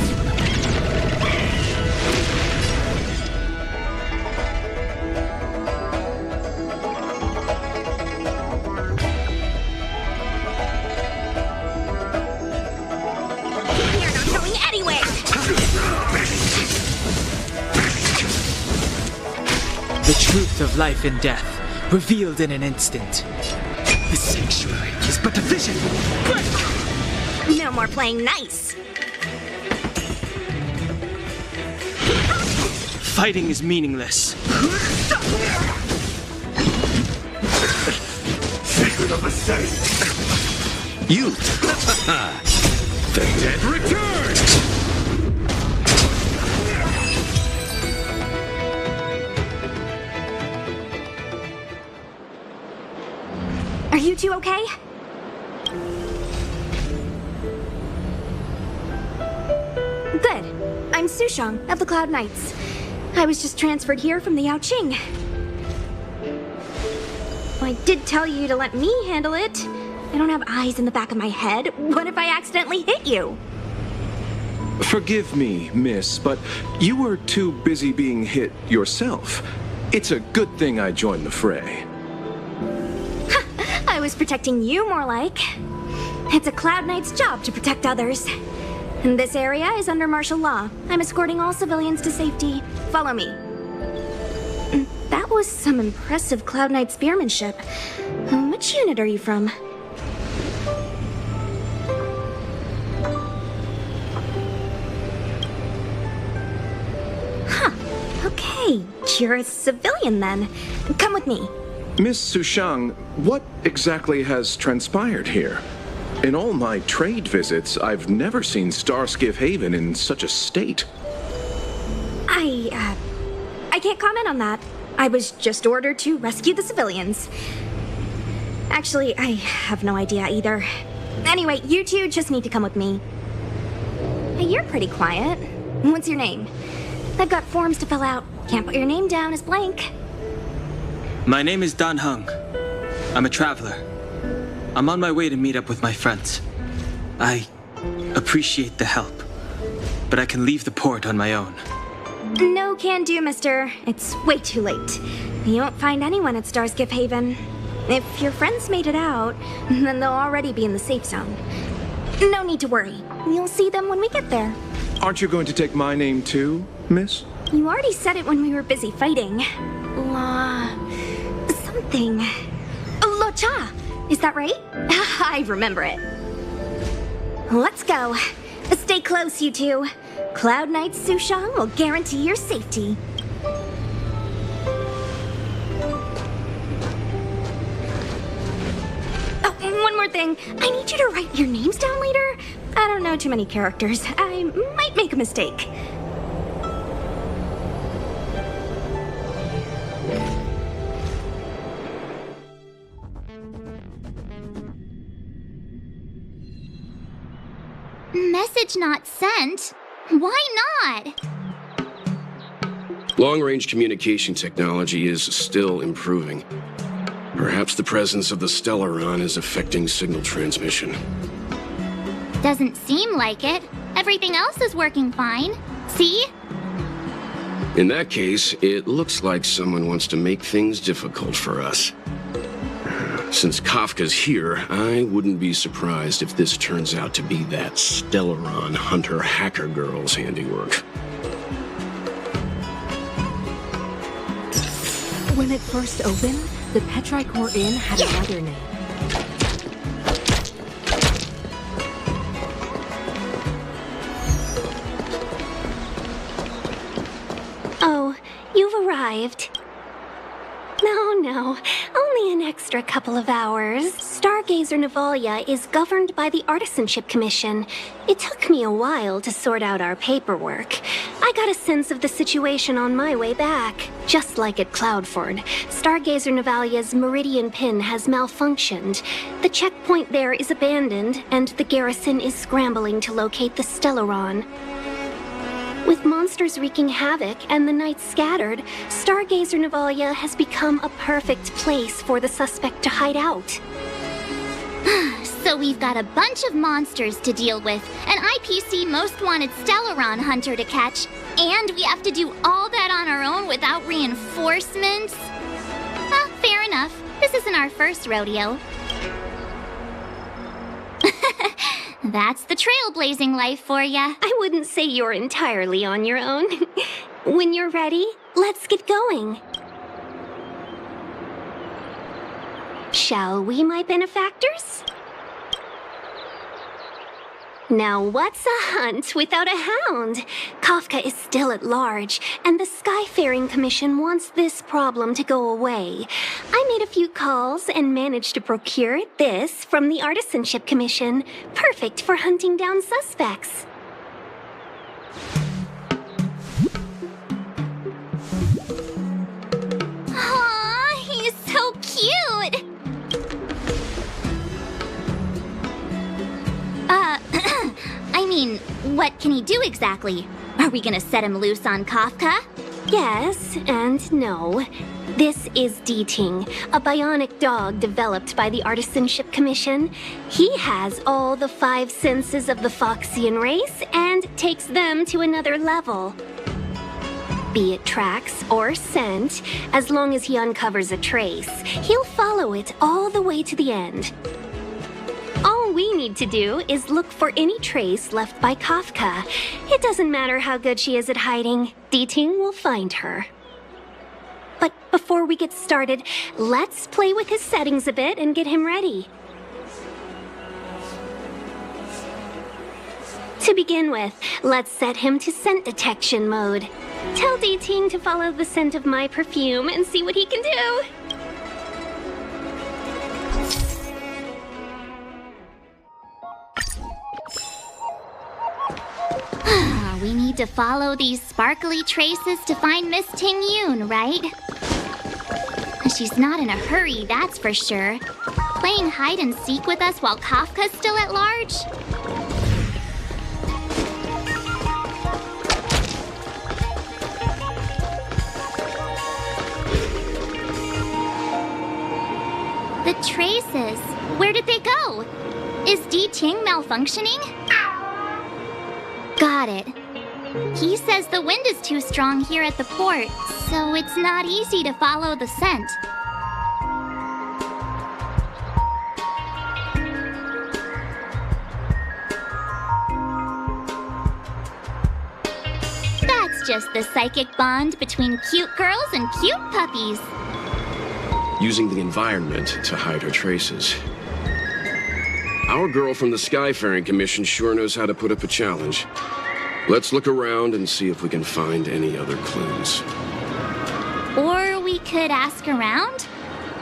You're not going anywhere! The truth of life and death, revealed in an instant. The sanctuary is but a vision. No more playing nice. Fighting is meaningless. Secret of the saint. You! The dead return! Are you two okay? Good. I'm Sushang of the Cloud Knights. I was just transferred here from the Yaoqing. I did tell you to let me handle it. I don't have eyes in the back of my head. What if I accidentally hit you? Forgive me, miss, but you were too busy being hit yourself. It's a good thing I joined the fray. I was protecting you, more like. It's a Cloud Knight's job to protect others. And this area is under martial law. I'm escorting all civilians to safety. Follow me. That was some impressive Cloud Knight spearmanship. Which unit are you from? Huh. Okay, you're a civilian then. Come with me. Miss Sushang, what exactly has transpired here? In all my trade visits, I've never seen Starskiff Haven in such a state. I can't comment on that. I was just ordered to rescue the civilians. Actually, I have no idea either. Anyway, you two just need to come with me. Hey, you're pretty quiet. What's your name? I've got forms to fill out. Can't put your name down as blank. My name is Heng. I'm a traveler. I'm on my way to meet up with my friends. I appreciate the help, but I can leave the port on my own. No can do, mister. It's way too late. You won't find anyone at Starskiff Haven. If your friends made it out, then they'll already be in the safe zone. No need to worry. You'll see them when we get there. Aren't you going to take my name too, miss? You already said it when we were busy fighting. Something. Locha! Is that right? I remember it. Let's go. Stay close, you two. Cloud Knight Sushang will guarantee your safety. Oh, one more thing. I need you to write your names down later. I don't know too many characters. I might make a mistake. Message not sent? Why not? Long-range communication technology is still improving. Perhaps the presence of the Stellaron is affecting signal transmission. Doesn't seem like it. Everything else is working fine. See? In that case, it looks like someone wants to make things difficult for us. Since Kafka's here, I wouldn't be surprised if this turns out to be that Stellaron hunter hacker girl's handiwork. When it first opened, the Petrichor Inn had another name. Oh, you've arrived. No, only an extra couple of hours. Stargazer Navalia is governed by the Artisanship Commission. It took me a while to sort out our paperwork. I got a sense of the situation on my way back. Just like at Cloudford, Stargazer Navalia's Meridian Pin has malfunctioned. The checkpoint there is abandoned, and the garrison is scrambling to locate the Stellaron. With monsters wreaking havoc and the night scattered, Stargazer Navalia has become a perfect place for the suspect to hide out. So we've got a bunch of monsters to deal with, an IPC most wanted Stellaron hunter to catch, and we have to do all that on our own without reinforcements? Fair enough. This isn't our first rodeo. That's the trailblazing life for ya. I wouldn't say you're entirely on your own. When you're ready, let's get going. Shall we, my benefactors? Now what's a hunt without a hound? Kafka is still at large, and the Skyfaring Commission wants this problem to go away. I made a few calls and managed to procure this from the Artisanship Commission. Perfect for hunting down suspects. Aw, he's so cute! I mean, what can he do exactly? Are we gonna set him loose on Kafka? Yes and no. This is D-Ting, a bionic dog developed by the Artisanship Commission. He has all the 5 senses of the Foxian race and takes them to another level. Be it tracks or scent, as long as he uncovers a trace, he'll follow it all the way to the end. All we need to do is look for any trace left by Kafka. It doesn't matter how good she is at hiding, D-Ting will find her. But before we get started, let's play with his settings a bit and get him ready. To begin with, let's set him to scent detection mode. Tell D-Ting to follow the scent of my perfume and see what he can do. We need to follow these sparkly traces to find Miss Ting Yoon, right? She's not in a hurry, that's for sure. Playing hide and seek with us while Kafka's still at large? The traces, where did they go? Is Di Ting malfunctioning? Got it. He says the wind is too strong here at the port, so it's not easy to follow the scent. That's just the psychic bond between cute girls and cute puppies. Using the environment to hide her traces. Our girl from the Skyfaring Commission sure knows how to put up a challenge. Let's look around and see if we can find any other clues. Or we could ask around?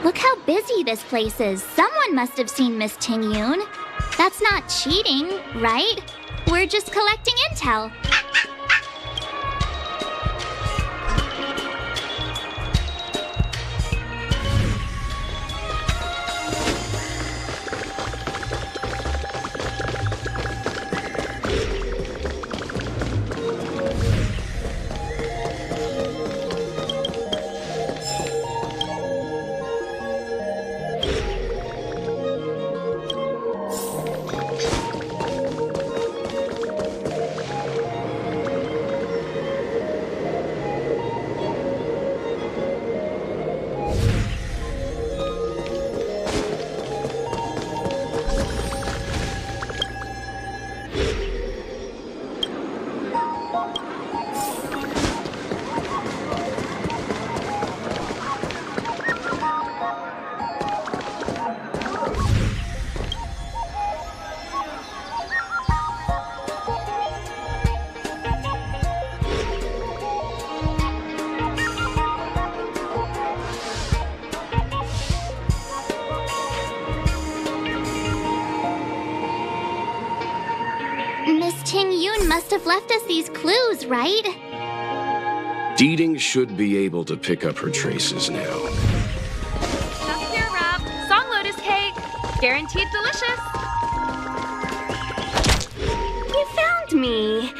Look how busy this place is. Someone must have seen Miss Ting Yun. That's not cheating, right? We're just collecting intel. Must have left us these clues, right? Deeding should be able to pick up her traces now. Just here, wrap. Song lotus cake. Guaranteed delicious. You found me.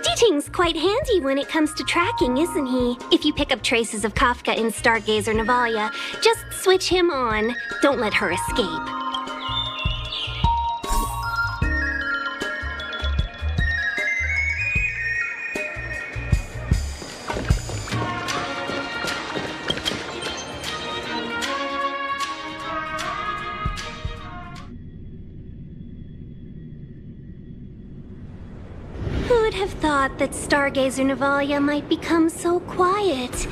Deeting's quite handy when it comes to tracking, isn't he? If you pick up traces of Kafka in Stargazer Navalia, just switch him on. Don't let her escape. Thought that Stargazer Navalia might become so quiet.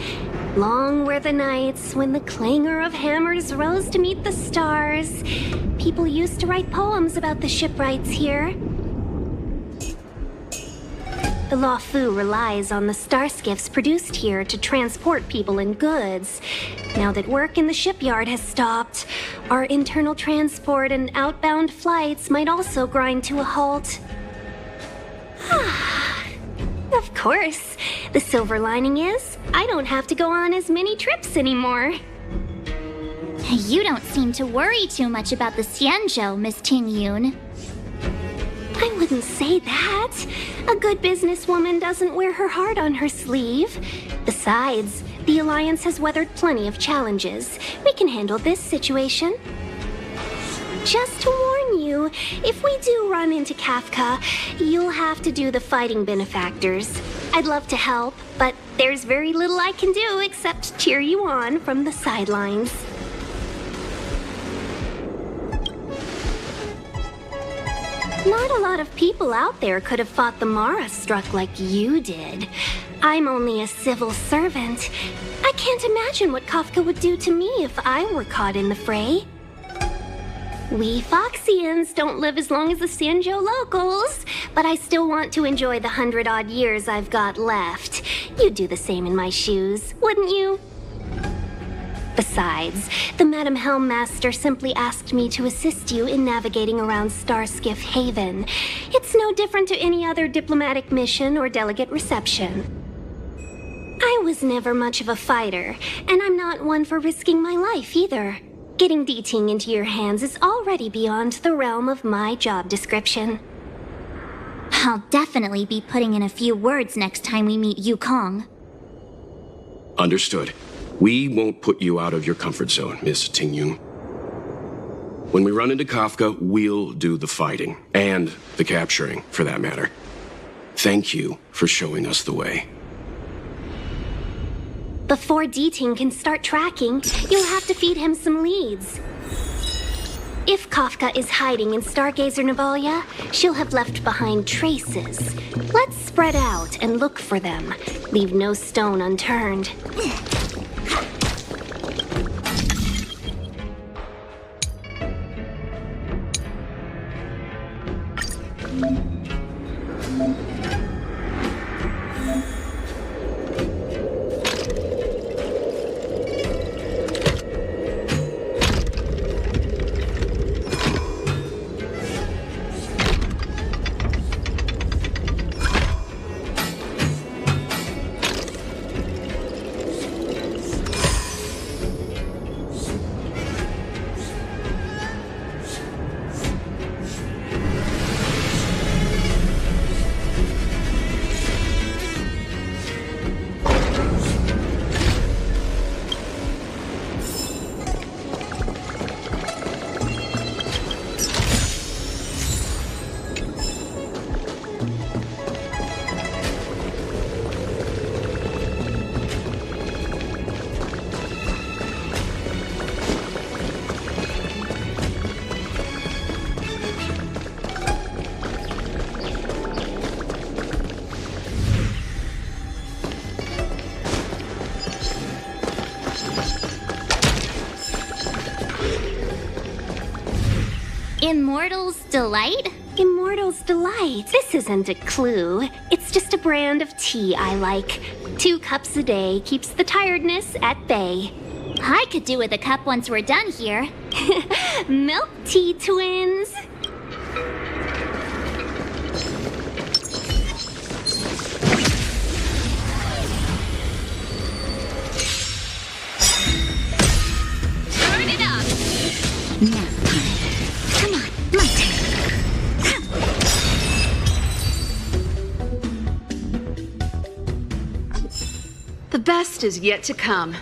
Long were the nights when the clangor of hammers rose to meet the stars. People used to write poems about the shipwrights here. The Law Fu relies on the star skiffs produced here to transport people and goods. Now that work in the shipyard has stopped, our internal transport and outbound flights might also grind to a halt. Of course. The silver lining is, I don't have to go on as many trips anymore. You don't seem to worry too much about the Xianzhou, Miss Ting Yun. I wouldn't say that. A good businesswoman doesn't wear her heart on her sleeve. Besides, the Alliance has weathered plenty of challenges. We can handle this situation. Just to warn you, if we do run into Kafka, you'll have to do the fighting benefactors. I'd love to help, but there's very little I can do except cheer you on from the sidelines. Not a lot of people out there could have fought the Mara struck like you did. I'm only a civil servant. I can't imagine what Kafka would do to me if I were caught in the fray. We Foxians don't live as long as the Xianzhou locals, but I still want to enjoy the 100-odd years I've got left. You'd do the same in my shoes, wouldn't you? Besides, the Madam Helmmaster simply asked me to assist you in navigating around Starskiff Haven. It's no different to any other diplomatic mission or delegate reception. I was never much of a fighter, and I'm not one for risking my life either. Getting Deeting into your hands is already beyond the realm of my job description. I'll definitely be putting in a few words next time we meet Yukong. Understood. We won't put you out of your comfort zone, Miss Ting Yun. When we run into Kafka, we'll do the fighting. And the capturing, for that matter. Thank you for showing us the way. Before D-Ting can start tracking, you'll have to feed him some leads. If Kafka is hiding in Stargazer Navalia, she'll have left behind traces. Let's spread out and look for them. Leave no stone unturned. Immortal's Delight? Immortal's Delight? This isn't a clue. It's just a brand of tea I like. 2 cups a day keeps the tiredness at bay. I could do with a cup once we're done here. Milk tea twins. Turn it up. Nap time. Come on, my turn. The best is yet to come.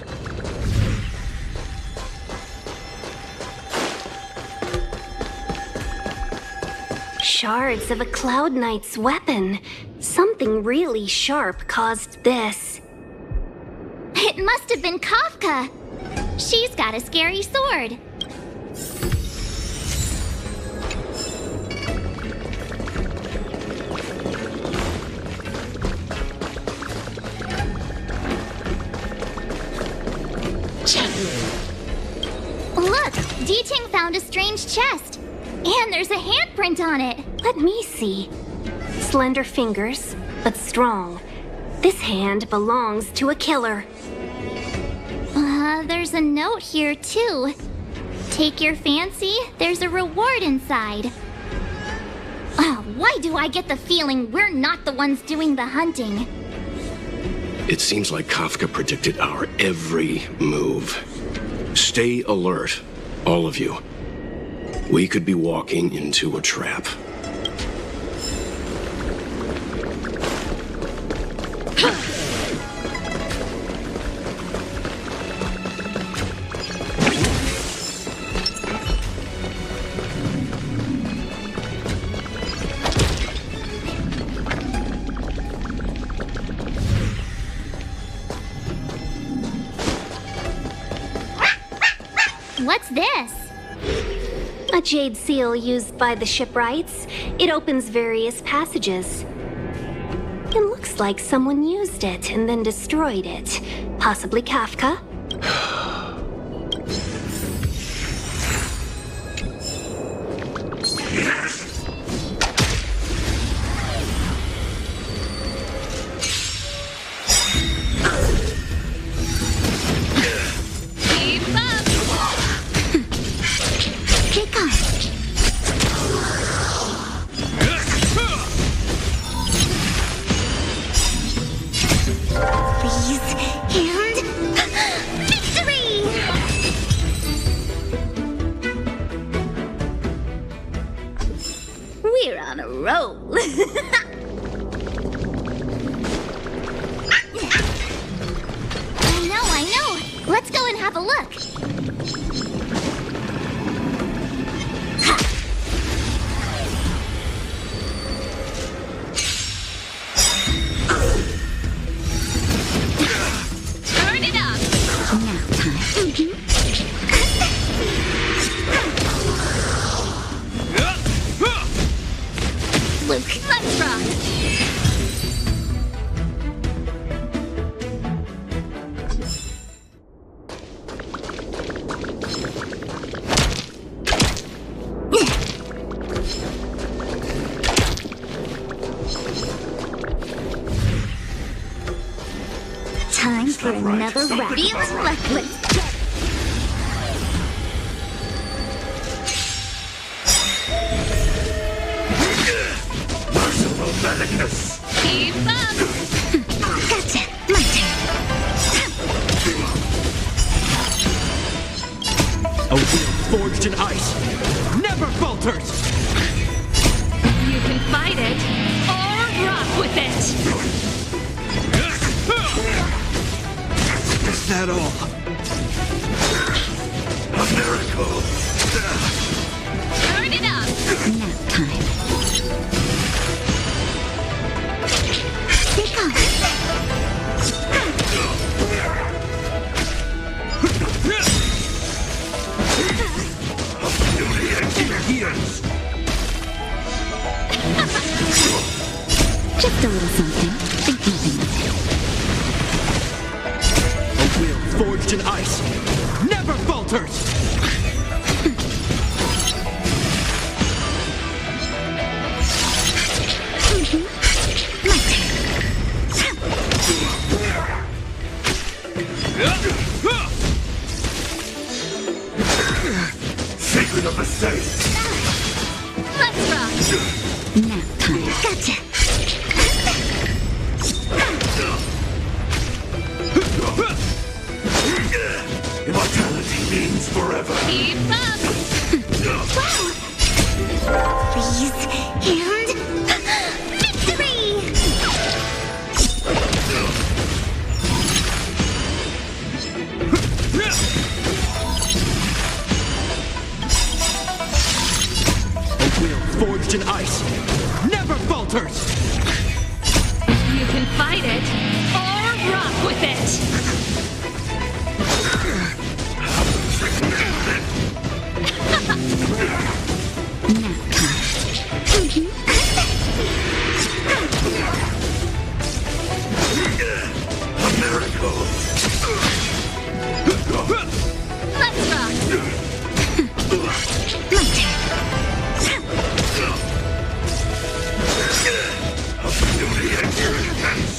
Shards of a Cloud Knight's weapon. Something really sharp caused this. It must have been Kafka. She's got a scary sword. Look, D-Ting found a strange chest. And there's a handprint on it. Let me see. Slender fingers, but strong. This hand belongs to a killer. There's a note here, too. Take your fancy, there's a reward inside. Why do I get the feeling we're not the ones doing the hunting? It seems like Kafka predicted our every move. Stay alert, all of you. We could be walking into a trap. What's this? A jade seal used by the shipwrights. It opens various passages. It looks like someone used it and then destroyed it. Possibly Kafka? for another round. Feeling reckless. Merciful Medicus! Keep up! Gotcha. My turn. A wheel forged in ice never falters! You can fight it, or rock with it! Is that all? A miracle! Turn it up! Nap time. Stick on. Just a little something. Think nothing of it. A wheel forged in ice never falters! My turn. Secret of the Saints! Let's rock! Nap time. Gotcha. Immortality means forever. Keep up! Wow. Please. And victory! A wheel forged in ice never falters! You can fight it, or rock with it! Nap time. A miracle! Let's rock! My turn.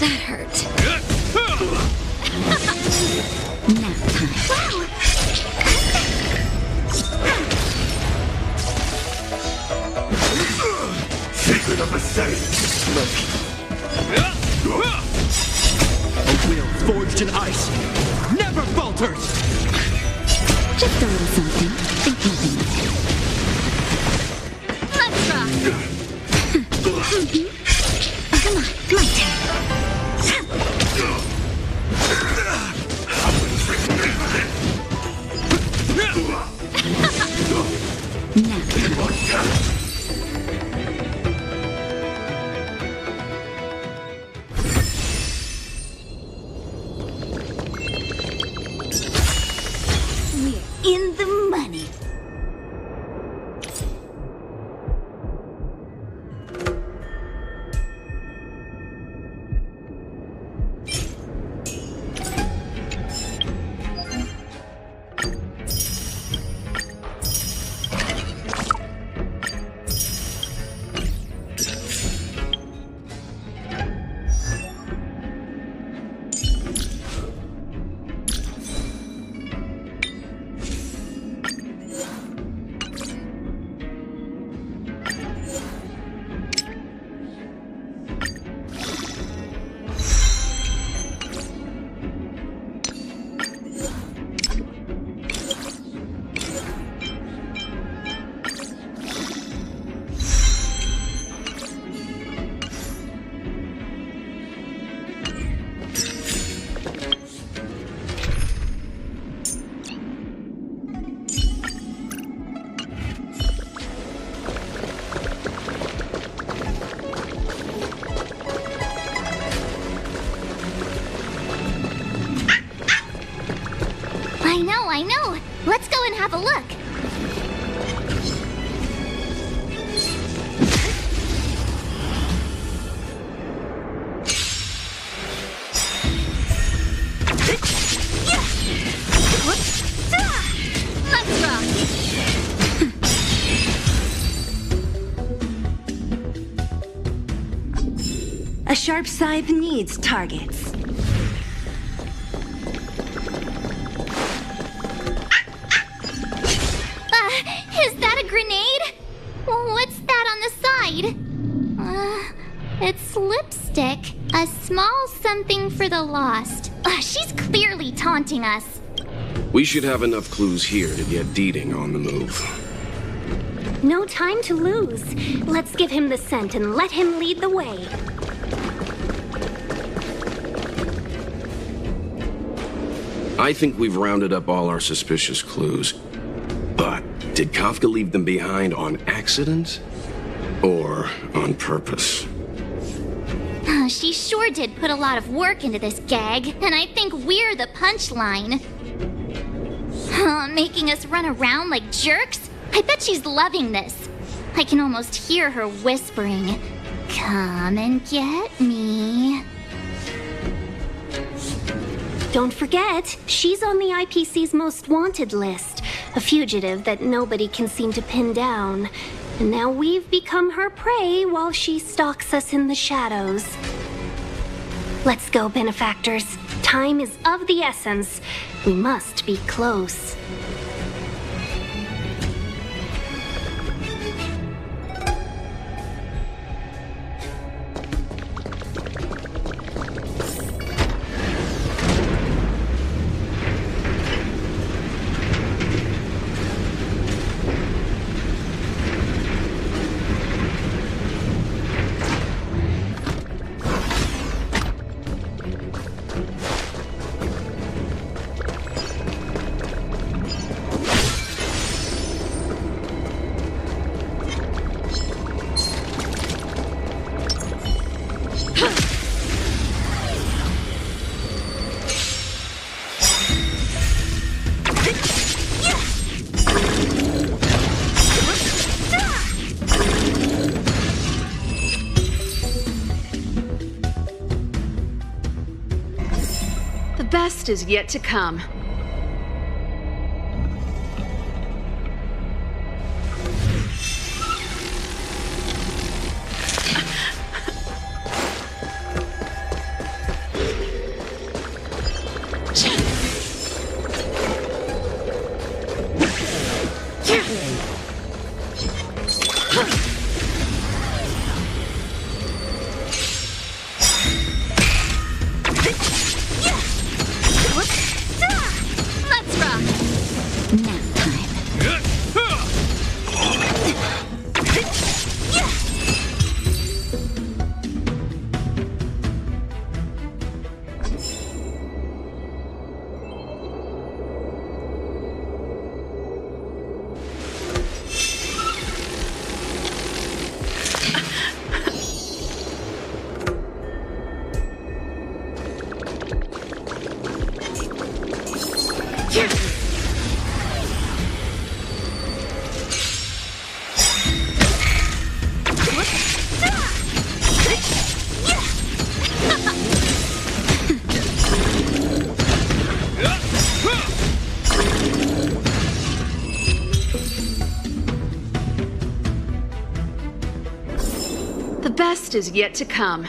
That hurt. Nap time. Wow. Secret of the Saints! A wheel forged in ice never falters! Just a little something. Think nothing of it. Let's rock! Come on. My turn. Nap time. We're in the money. I know. Let's go and have a look. Let's rock. A sharp scythe needs targets. the lost. She's clearly taunting us. We should have enough clues here to get Deeding on the move. No time to lose. Let's give him the scent and let him lead the way. I think we've rounded up all our suspicious clues. But did Kafka leave them behind on accident? Or on purpose? She sure did put a lot of work into this gag, and I think we're the punchline. Making us run around like jerks? I bet she's loving this. I can almost hear her whispering, "Come and get me." Don't forget, she's on the IPC's most wanted list. A fugitive that nobody can seem to pin down. And now we've become her prey while she stalks us in the shadows. Let's go, benefactors. Time is of the essence. We must be close. The best is yet to come. The best is yet to come.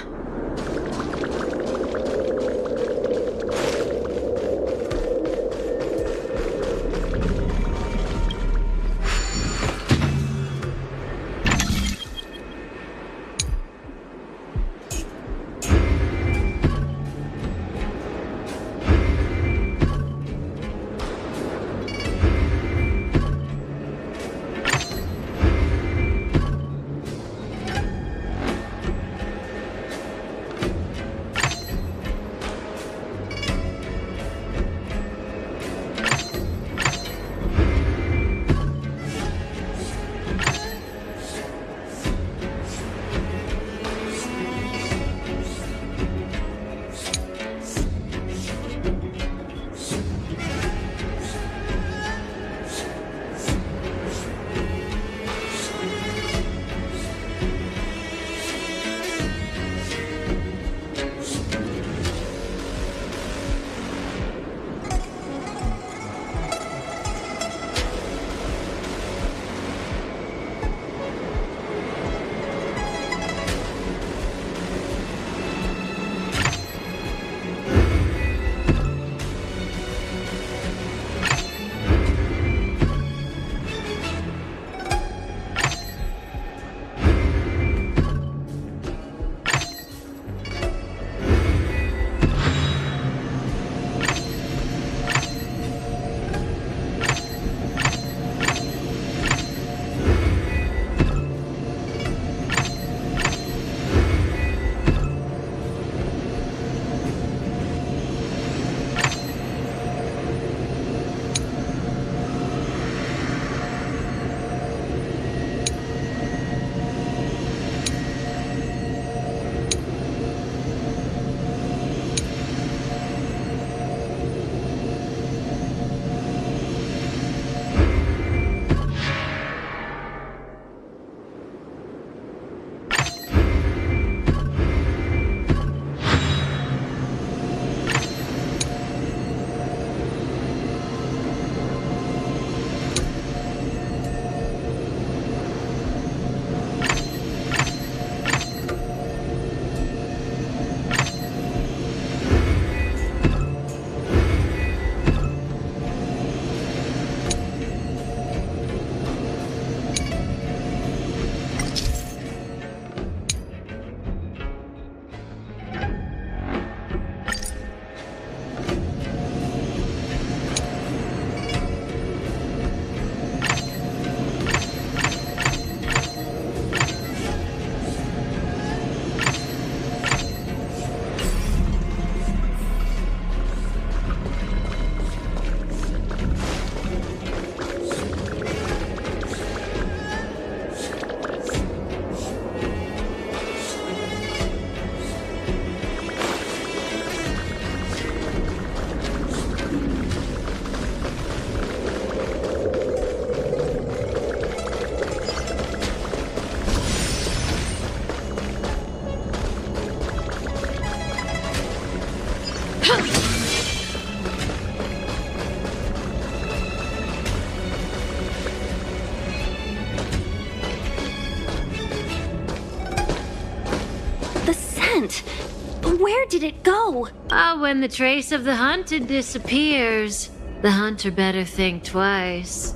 Where did it go? When the trace of the hunted disappears, the hunter better think twice.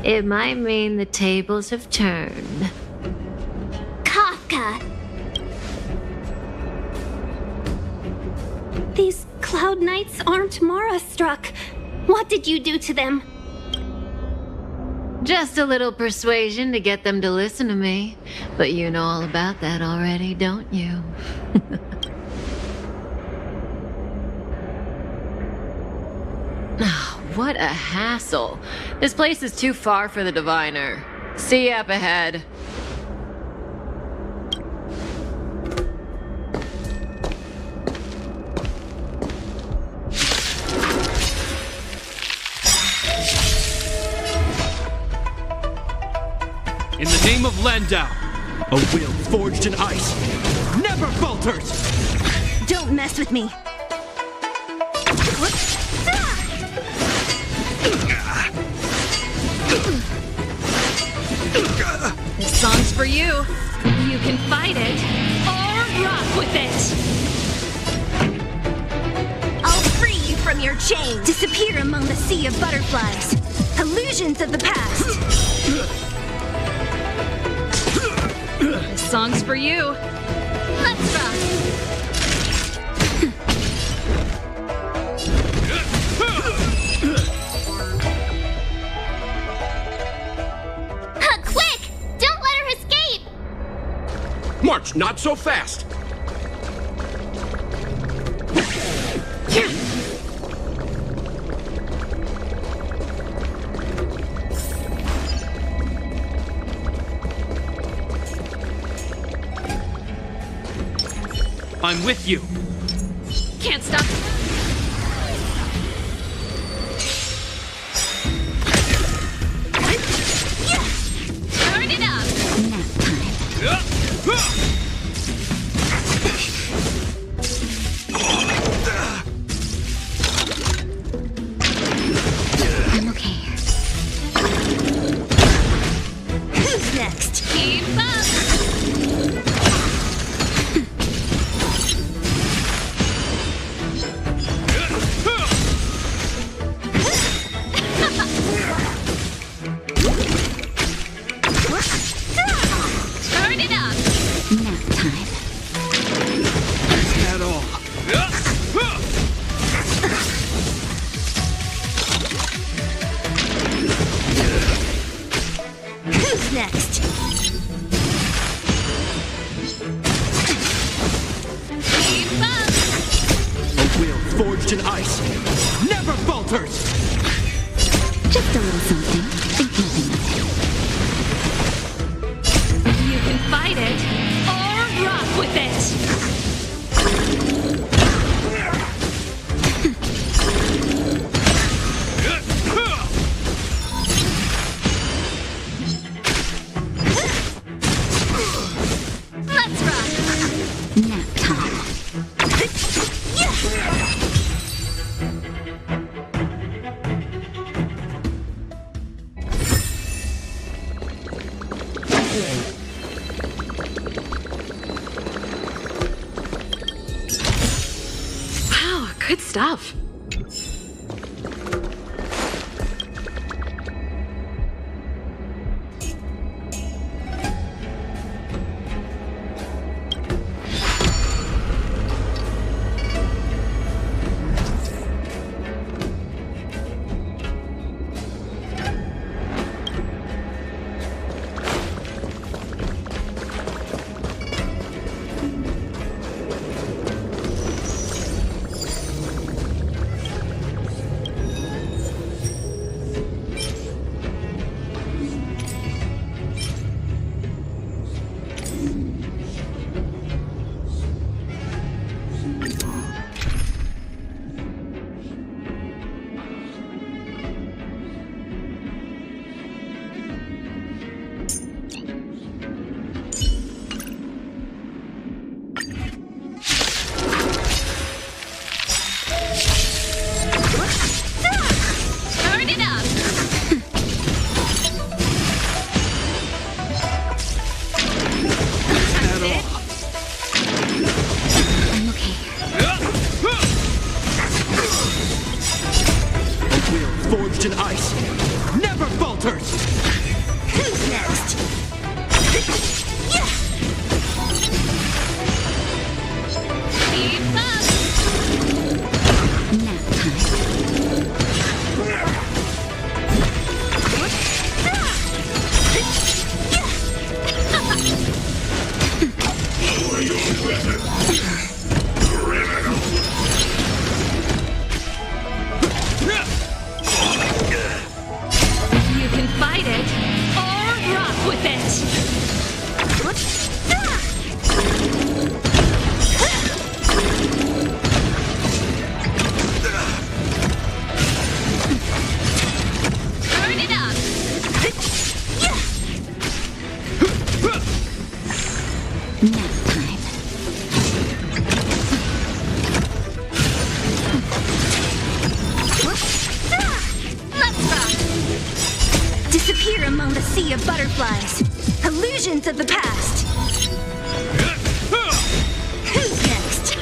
It might mean the tables have turned. Kafka! These Cloud Knights aren't Mara-struck. What did you do to them? Just a little persuasion to get them to listen to me. But you know all about that already, don't you? What a hassle. This place is too far for the diviner. See you up ahead. In the name of Landau, a will forged in ice never falters! Don't mess with me. This song's for you. You can fight it or rock with it. I'll free you from your chain. Disappear among the sea of butterflies. Illusions of the past. This song's for you. Let's rock. Quick! Don't let her escape! March, not so fast! I'm with you. Can't stop. Turn it up. I'm okay. Who's next? Keep up. Turn it up. Nap time. Is that all? Who's next? Keep up. A will forged in ice never falters! Just a little something. Think nothing of it. You can fight it or rock with it. Let's rock. Nap time. Wow, good stuff. forged in ice never falters! Who's next? Keep up! Nap time. You can fight it, or rock with it! Turn it up! Nap time. Let's rock! Disappear among the sea of butterflies. Illusions of the past. Who's next?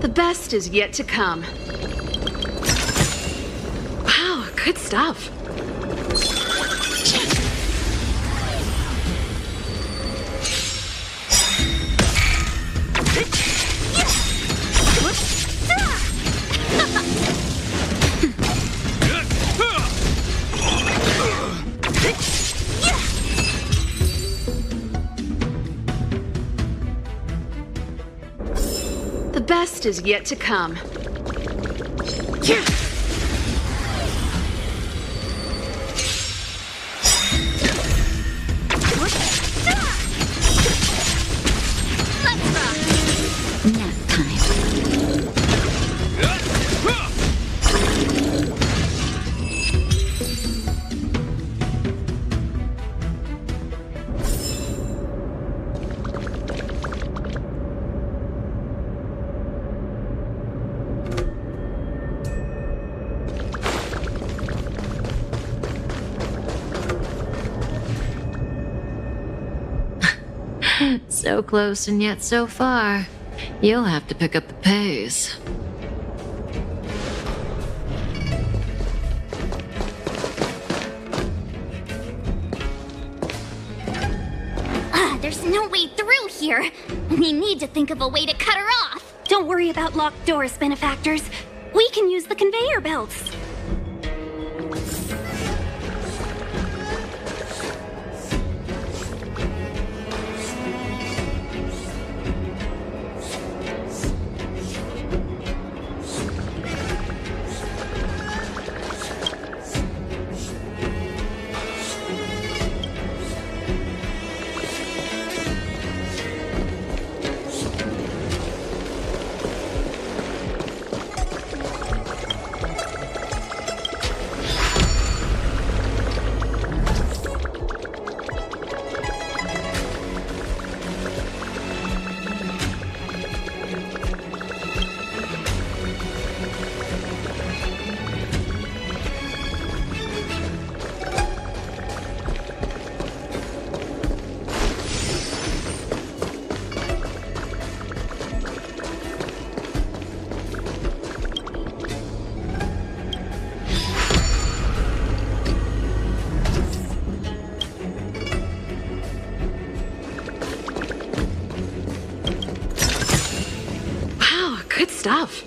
The best is yet to come. Wow, good stuff. The best is yet to come. Yeah. Nap time. So close and yet so far. You'll have to pick up the pace. There's no way through here. We need to think of a way to cut her off. Don't worry about locked doors, benefactors. We can use the conveyor belts. stuff.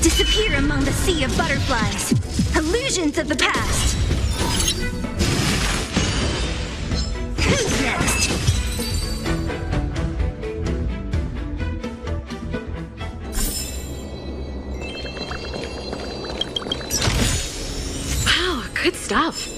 Disappear among the sea of butterflies. Illusions of the past. Who's next? Wow, good stuff.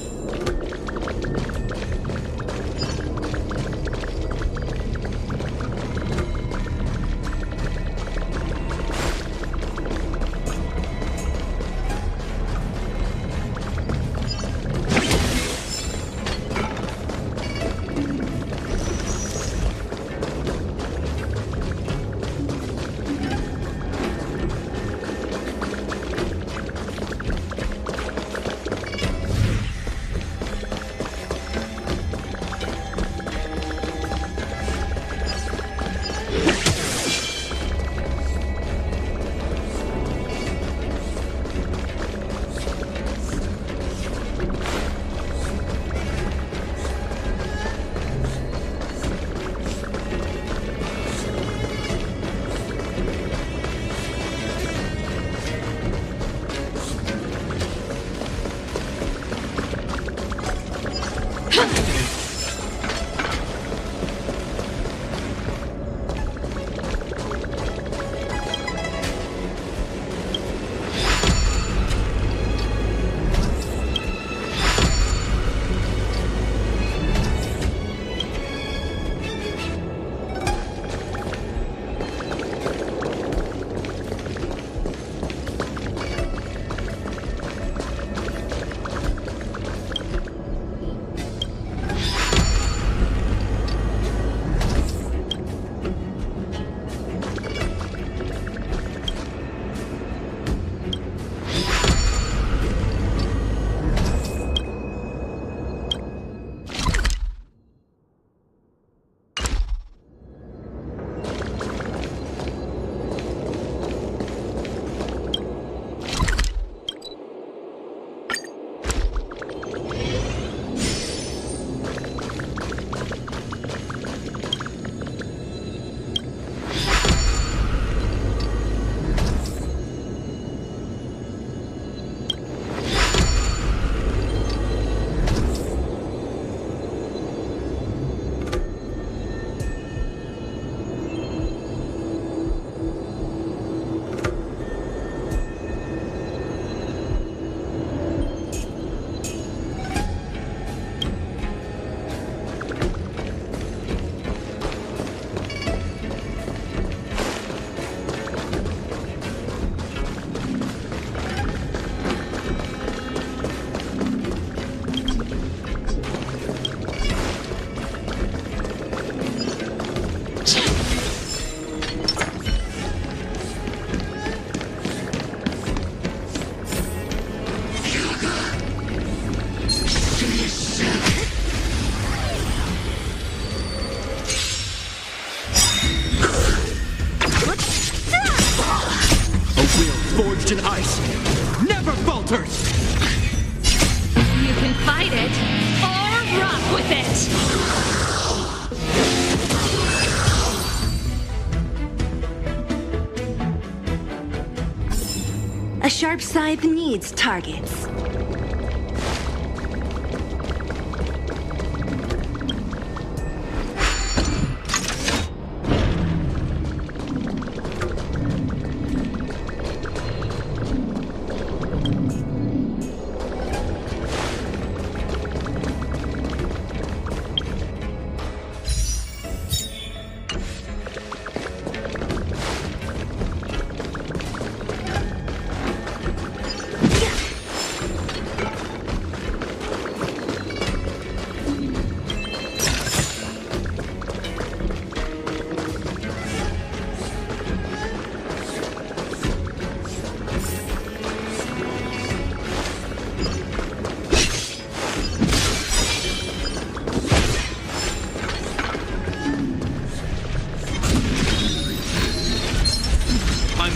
sharp scythe needs targets.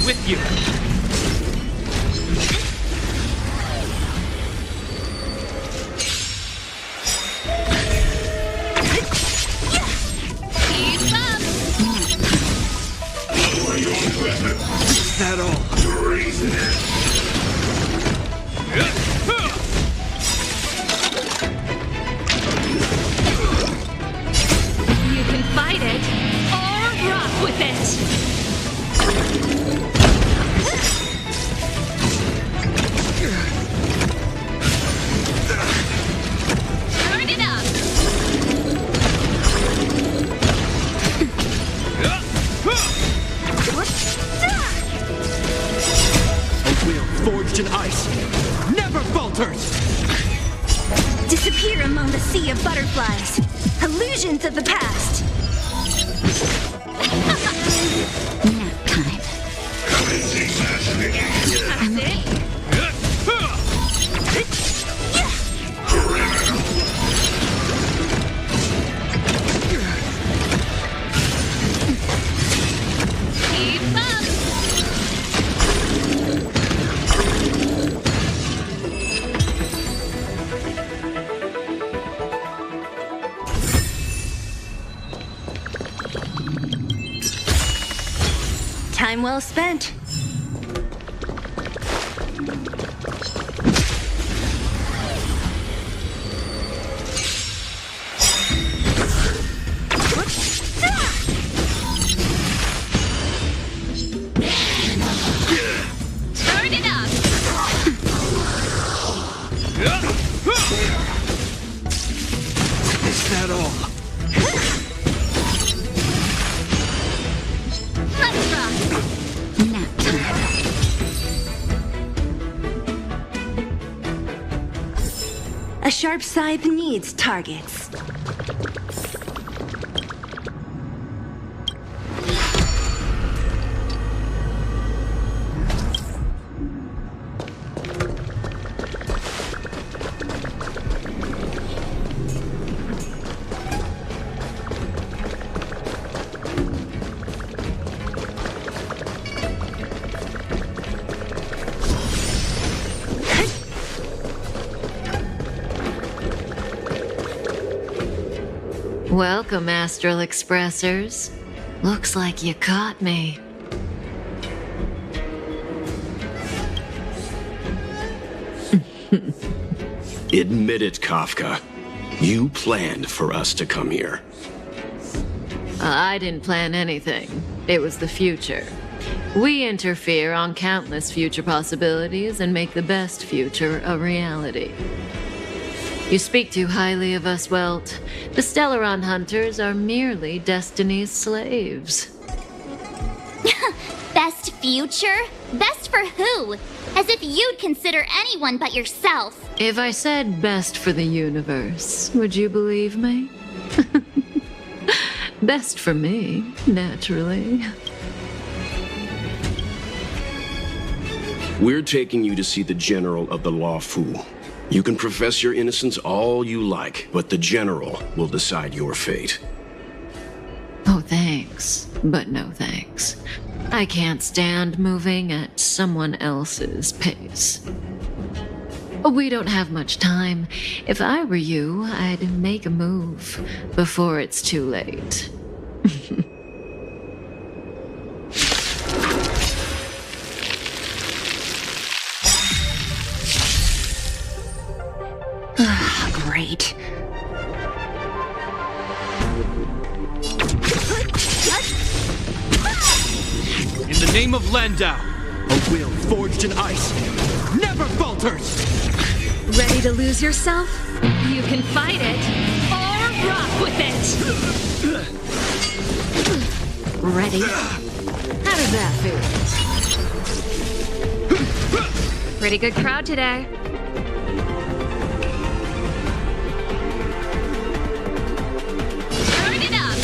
With you. Keep up. Is that all? You can fight it or rock with it. Turn it up. A will forged in ice never falters. Disappear among the sea of butterflies. Illusions of the past. Nap time. Keep up. Time well spent. Turn it up. Is that all? Let's rock. Nap time. A sharp scythe needs targets. Welcome, Astral Expressors. Looks like you caught me. Admit it, Kafka. You planned for us to come here. I didn't plan anything. It was the future. We interfere on countless future possibilities and make the best future a reality. You speak too highly of us, Welt. The Stellaron hunters are merely Destiny's slaves. Best future? Best for who? As if you'd consider anyone but yourself. If I said best for the universe, would you believe me? Best for me, naturally. We're taking you to see the General of the Law Fu. You can profess your innocence all you like, but the General will decide your fate. Oh, thanks, but no thanks. I can't stand moving at someone else's pace. We don't have much time. If I were you, I'd make a move before it's too late. Great. In the name of Landau, a will forged in ice never falters! Ready to lose yourself? You can fight it, or rock with it! Ready? How does that feel? Pretty good crowd today. Turn it up!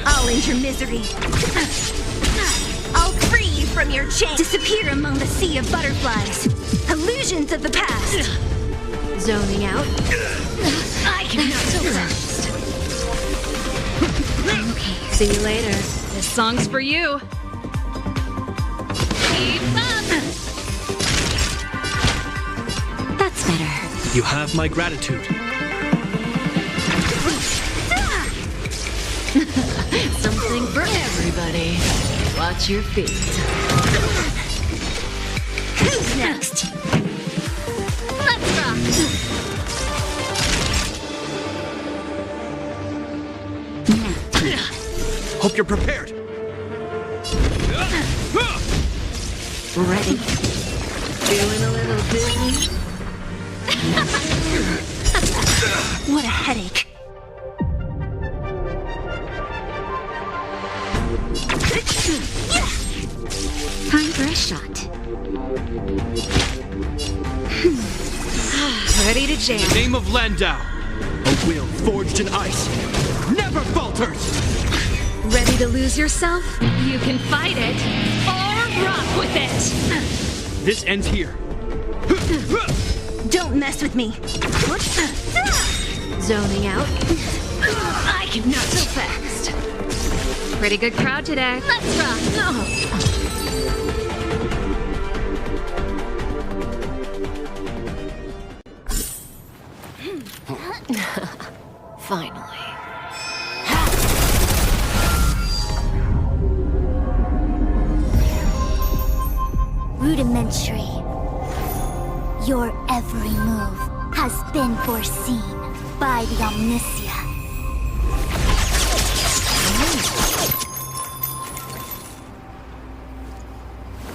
I'll end your misery. I'll free you from your chain. Disappear among the sea of butterflies. Illusions of the past. Zoning out. I cannot so fast. Okay, see you later. This song's for you. Keep up! That's better. You have my gratitude. Something for everybody. Watch your feet. Who's next? Let's rock! Hope you're prepared. Ready? Feeling a little dizzy? What a headache. Time for a shot. Ready to jam. In the name of Landau, a will forged in ice never falters! Ready to lose yourself? You can fight it, or rock with it! This ends here. Don't mess with me. Zoning out. I cannot so fast. Pretty good crowd today. Let's rock! Finally. Rudimentary. Your every move has been foreseen by the Omniscient.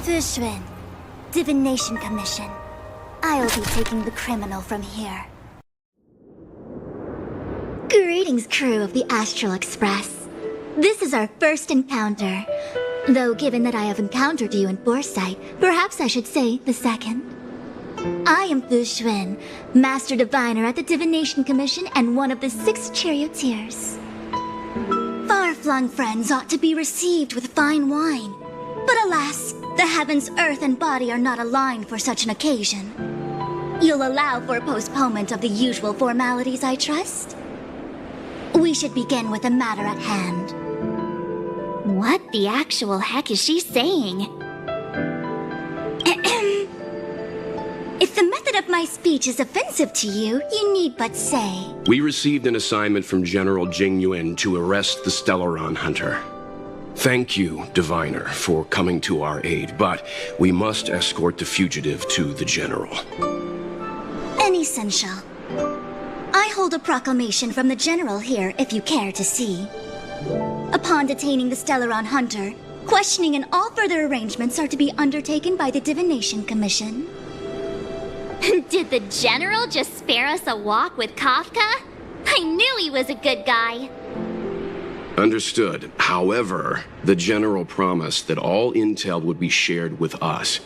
Fushun, Divination Commission. I'll be taking the criminal from here. Greetings, crew of the Astral Express. This is our first encounter. Though given that I have encountered you in foresight, perhaps I should say the second. I am Fushun, Master Diviner at the Divination Commission and one of the 6 charioteers. Far-flung friends ought to be received with fine wine. But alas, the heavens, earth, and body are not aligned for such an occasion. You'll allow for a postponement of the usual formalities, I trust? We should begin with the matter at hand. What the actual heck is she saying? If the method of my speech is offensive to you, you need but say. We received an assignment from General Jing Yuan to arrest the Stellaron Hunter. Thank you, Diviner, for coming to our aid, but we must escort the fugitive to the General. Essential. I hold a proclamation from the General here, if you care to see. Upon detaining the Stellaron Hunter, questioning and all further arrangements are to be undertaken by the Divination Commission. Did the General just spare us a walk with Kafka? I knew he was a good guy. Understood. However, the General promised that all intel would be shared with us.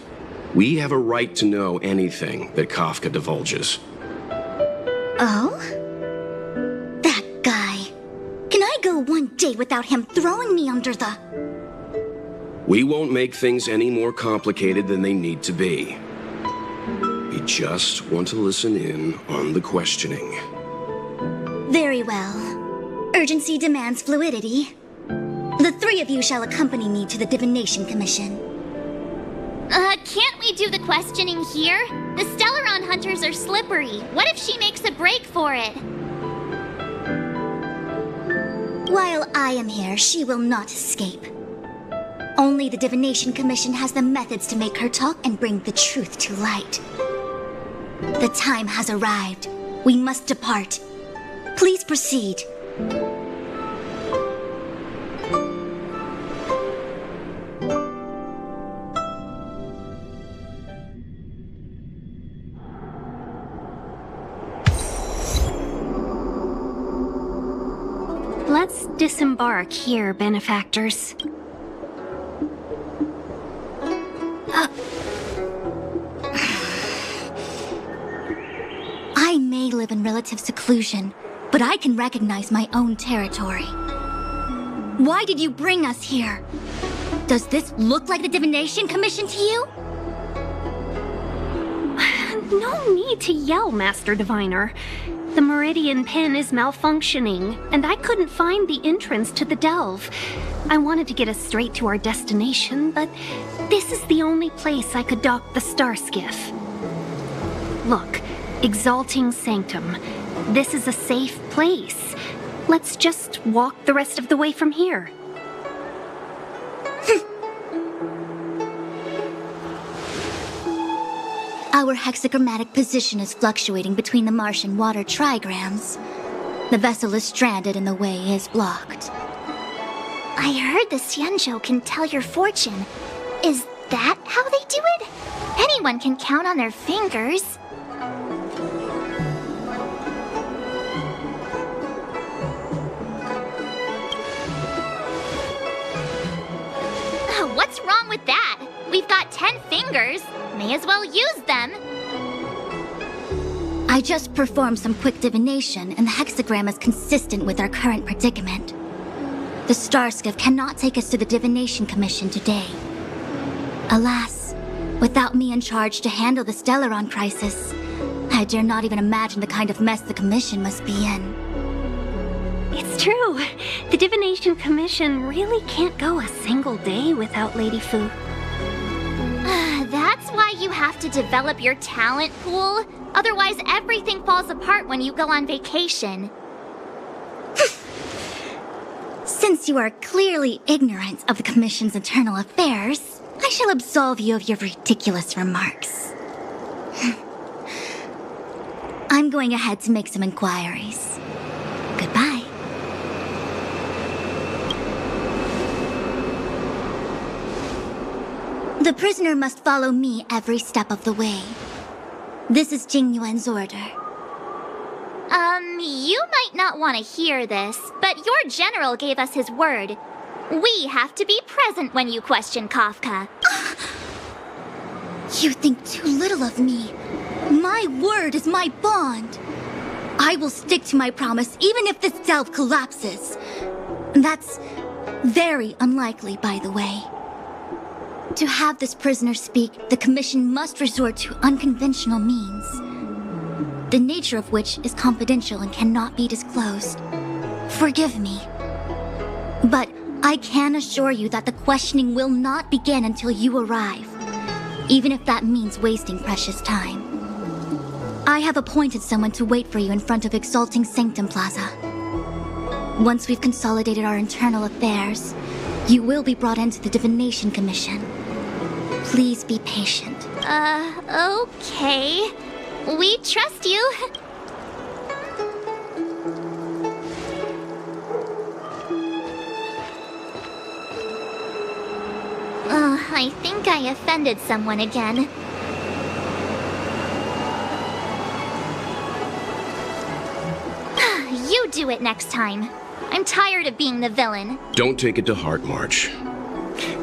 We have a right to know anything that Kafka divulges. Oh? That guy. Can I go one day without him throwing me under the... We won't make things any more complicated than they need to be. We just want to listen in on the questioning. Very well. Urgency demands fluidity. The 3 of you shall accompany me to the Divination Commission. Can't we do the questioning here? The Stellaron Hunters are slippery. What if she makes a break for it? While I am here, she will not escape. Only the Divination Commission has the methods to make her talk and bring the truth to light. The time has arrived. We must depart. Please proceed. Let's disembark here, benefactors. I may live in relative seclusion, but I can recognize my own territory. Why did you bring us here? Does this look like the Divination Commission to you? No need to yell, Master Diviner. The Meridian Pin is malfunctioning, and I couldn't find the entrance to the delve. I wanted to get us straight to our destination, but this is the only place I could dock the star skiff. Look, Exalting Sanctum. This is a safe place. Let's just walk the rest of the way from here. Our hexagrammatic position is fluctuating between the marsh and water trigrams. The vessel is stranded and the way is blocked. I heard the Xianzhou can tell your fortune. Is that how they do it? Anyone can count on their fingers. What's wrong with that? We've got 10 fingers. May as well use them. I just performed some quick divination, and the hexagram is consistent with our current predicament. The star skiff cannot take us to the Divination Commission today. Alas, without me in charge to handle the Stellaron crisis, I dare not even imagine the kind of mess the Commission must be in. It's true. The Divination Commission really can't go a single day without Lady Fu. That's why you have to develop your talent pool. Otherwise, everything falls apart when you go on vacation. Since you are clearly ignorant of the Commission's internal affairs, I shall absolve you of your ridiculous remarks. I'm going ahead to make some inquiries. Goodbye. The prisoner must follow me every step of the way. This is Jing Yuan's order. You might not want to hear this, but your general gave us his word. We have to be present when you question Kafka. You think too little of me. My word is my bond. I will stick to my promise even if this delve collapses. That's very unlikely, by the way. To have this prisoner speak, the Commission must resort to unconventional means, the nature of which is confidential and cannot be disclosed. Forgive me, but I can assure you that the questioning will not begin until you arrive, even if that means wasting precious time. I have appointed someone to wait for you in front of Exalting Sanctum Plaza. Once we've consolidated our internal affairs, you will be brought into the Divination Commission. Please be patient. Okay. We trust you. I think I offended someone again. You do it next time. I'm tired of being the villain. Don't take it to heart, March.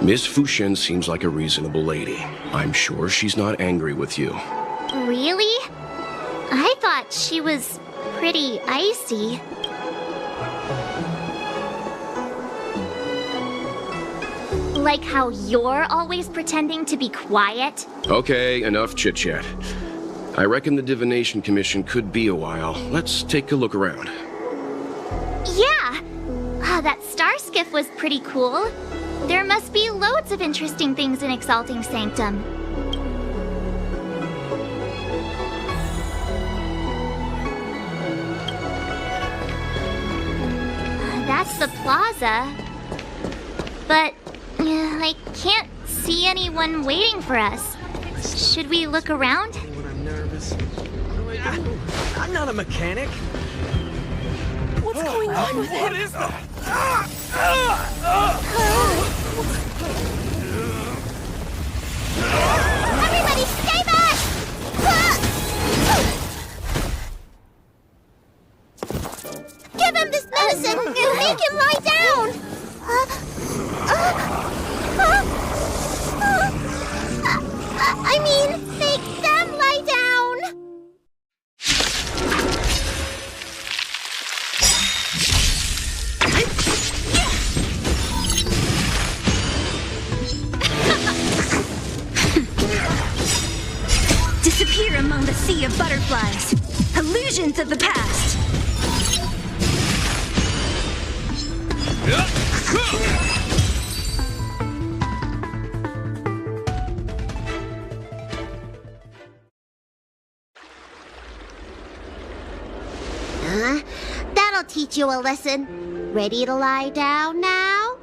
Miss Fushen seems like a reasonable lady. I'm sure she's not angry with you. Really? I thought she was pretty icy. Like how you're always pretending to be quiet? Okay, enough chit-chat. I reckon the Divination Commission could be a while. Let's take a look around. Yeah! That star skiff was pretty cool. There must be loads of interesting things in Exalting Sanctum. That's the plaza. But I can't see anyone waiting for us. Should we look around? When I'm nervous. What do I do? I'm not a mechanic. What's going on with him? What is that? Everybody, stay back! Give him this medicine and make him lie down! I mean, make them lie down! Disappear among the sea of butterflies. Illusions of the past. That'll teach you a lesson. Ready to lie down now?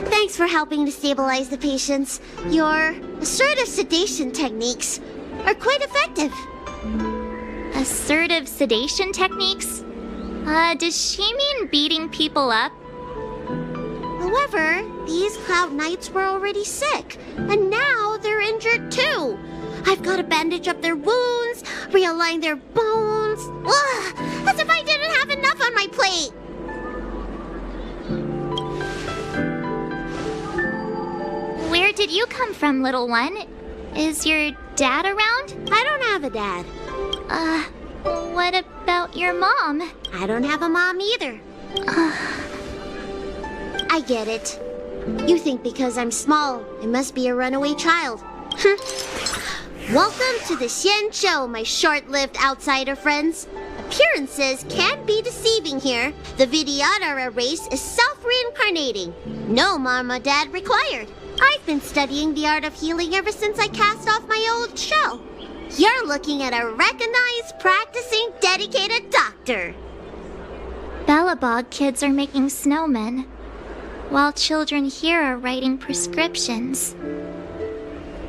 Thanks for helping to stabilize the patients. Your assertive sedation techniques are quite effective. Assertive sedation techniques? Does she mean beating people up? However, these Cloud Knights were already sick, and now they're injured too. I've got to bandage up their wounds, realign their bones. Ugh, as if I didn't have enough on my plate. Where did you come from, little one? Is your dad around? I don't have a dad. What about your mom? I don't have a mom either. I get it. You think because I'm small, I must be a runaway child. Welcome to the Xian Show, my short-lived outsider friends. Appearances can be deceiving here. The Vidyadhara race is self-reincarnating. No mom or dad required. I've been studying the art of healing ever since I cast off my old shell. You're looking at a recognized, practicing, dedicated doctor. Bellabog kids are making snowmen, while children here are writing prescriptions.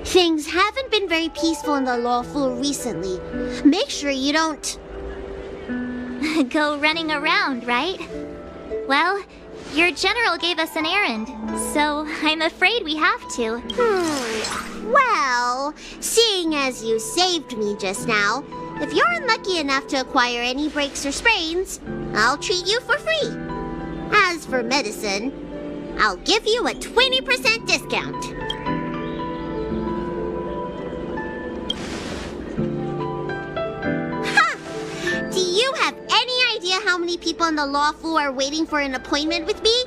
Things haven't been very peaceful in the lawful recently. Make sure you don't go running around, right? Well, your general gave us an errand, so I'm afraid we have to. Well, seeing as you saved me just now, if you're unlucky enough to acquire any breaks or sprains, I'll treat you for free. As for medicine, I'll give you a 20% discount. Do you have any idea how many people in the law school are waiting for an appointment with me?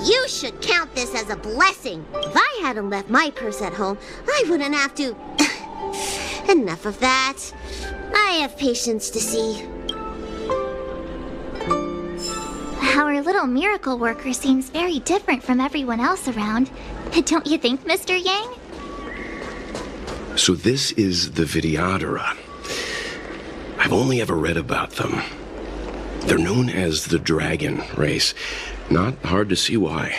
You should count this as a blessing. If I hadn't left my purse at home, I wouldn't have to... Enough of that. I have patients to see. Our little miracle worker seems very different from everyone else around. Don't you think, Mr. Yang? So this is the Vidyadhara. I've only ever read about them. They're known as the Dragon Race. Not hard to see why.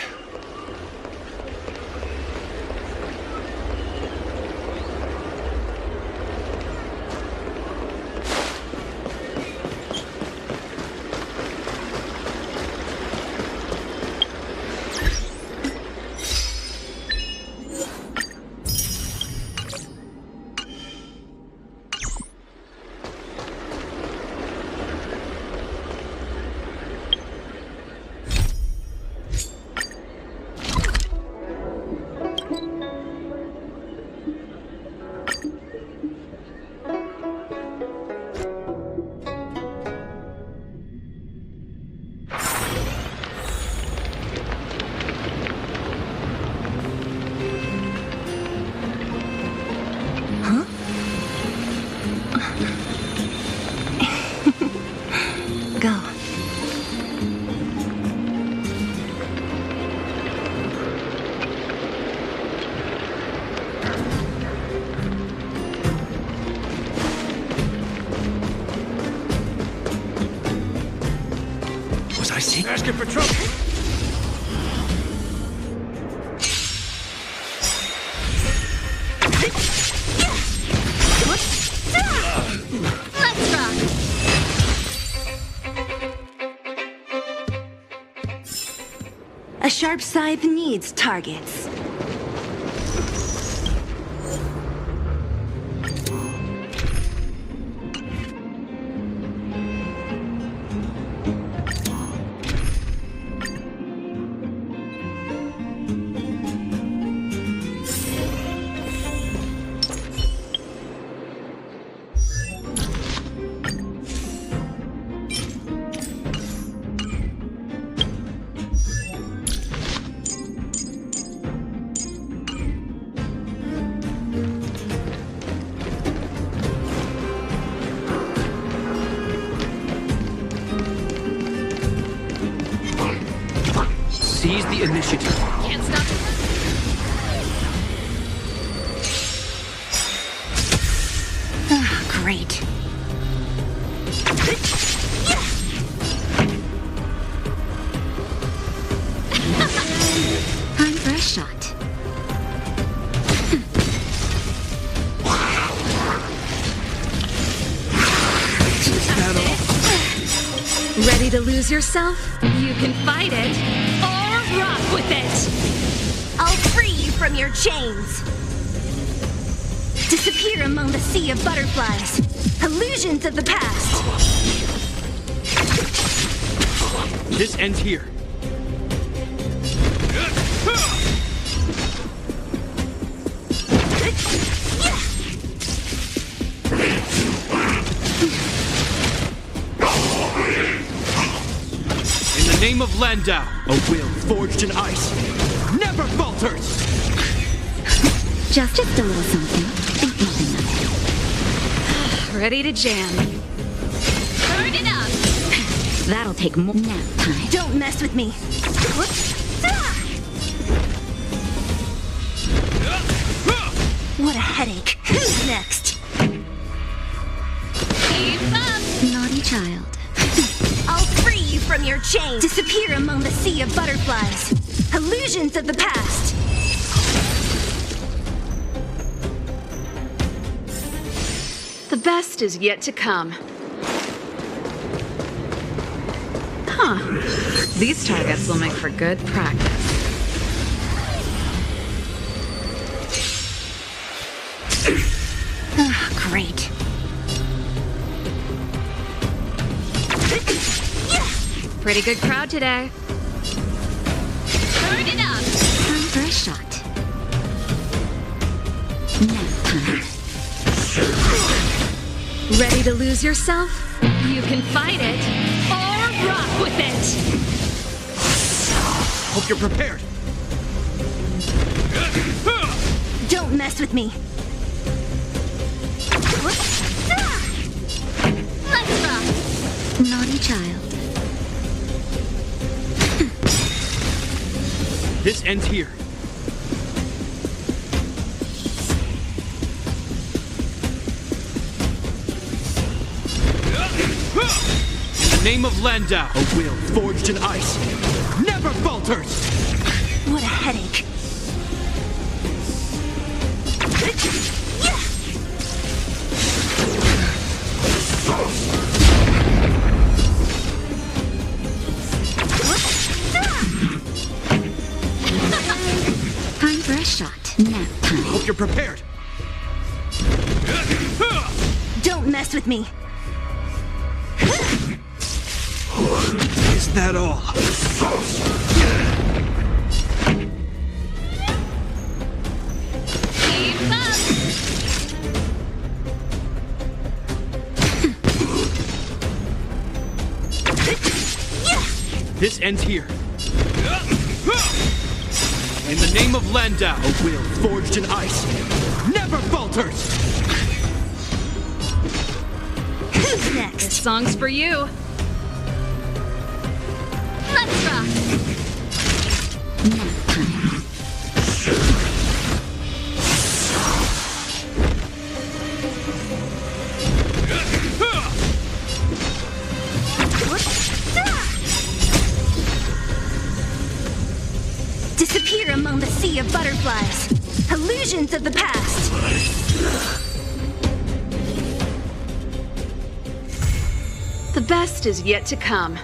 looking for trouble. Let's rock! A sharp scythe needs targets. Seize the initiative. Can't stop it. Great. Time for a shot. Ready to lose yourself? You can fight it, or rock with it! I'll free you from your chains. Disappear among the sea of butterflies. Illusions of the past. This ends here. In the name of Landau, a will forged in ice never falters! Just a little something. Think nothing of it. Ready to jam. Turn it up! That'll take more nap time. Don't mess with me. What a headache. Who's next? Keep up! Naughty child. I'll free you from your chains. Disappear among the sea of butterflies. Illusions of the past. The best is yet to come. Huh. These targets will make for good practice. Great. Pretty good crowd today. Turn it up! Time for a shot. Nap time. Ready to lose yourself? You can fight it, or rock with it! Hope you're prepared. Don't mess with me. Let's rock! Naughty child. This ends here. In the name of Landau, a will forged in ice never falters! What a headache. Time for a shot. Nap time. Hope you're prepared. Don't mess with me. Is that all? Keep up! This ends here. In the name of Landau, a will forged in ice never falters! Who's next? This song's for you. Let's rock! Nap time. sea of butterflies. Illusions of the past. The best is yet to come.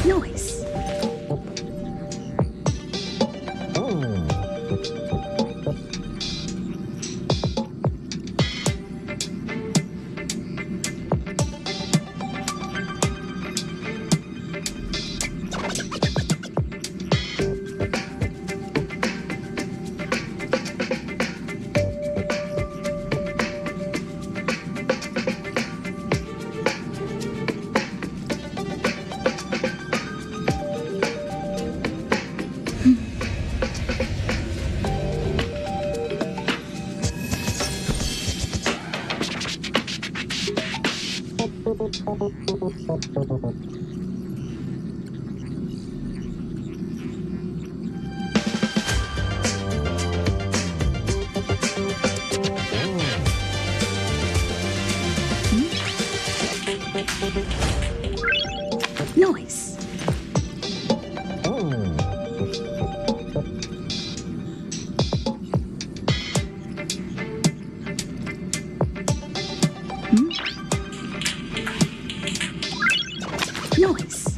Noise. Noise.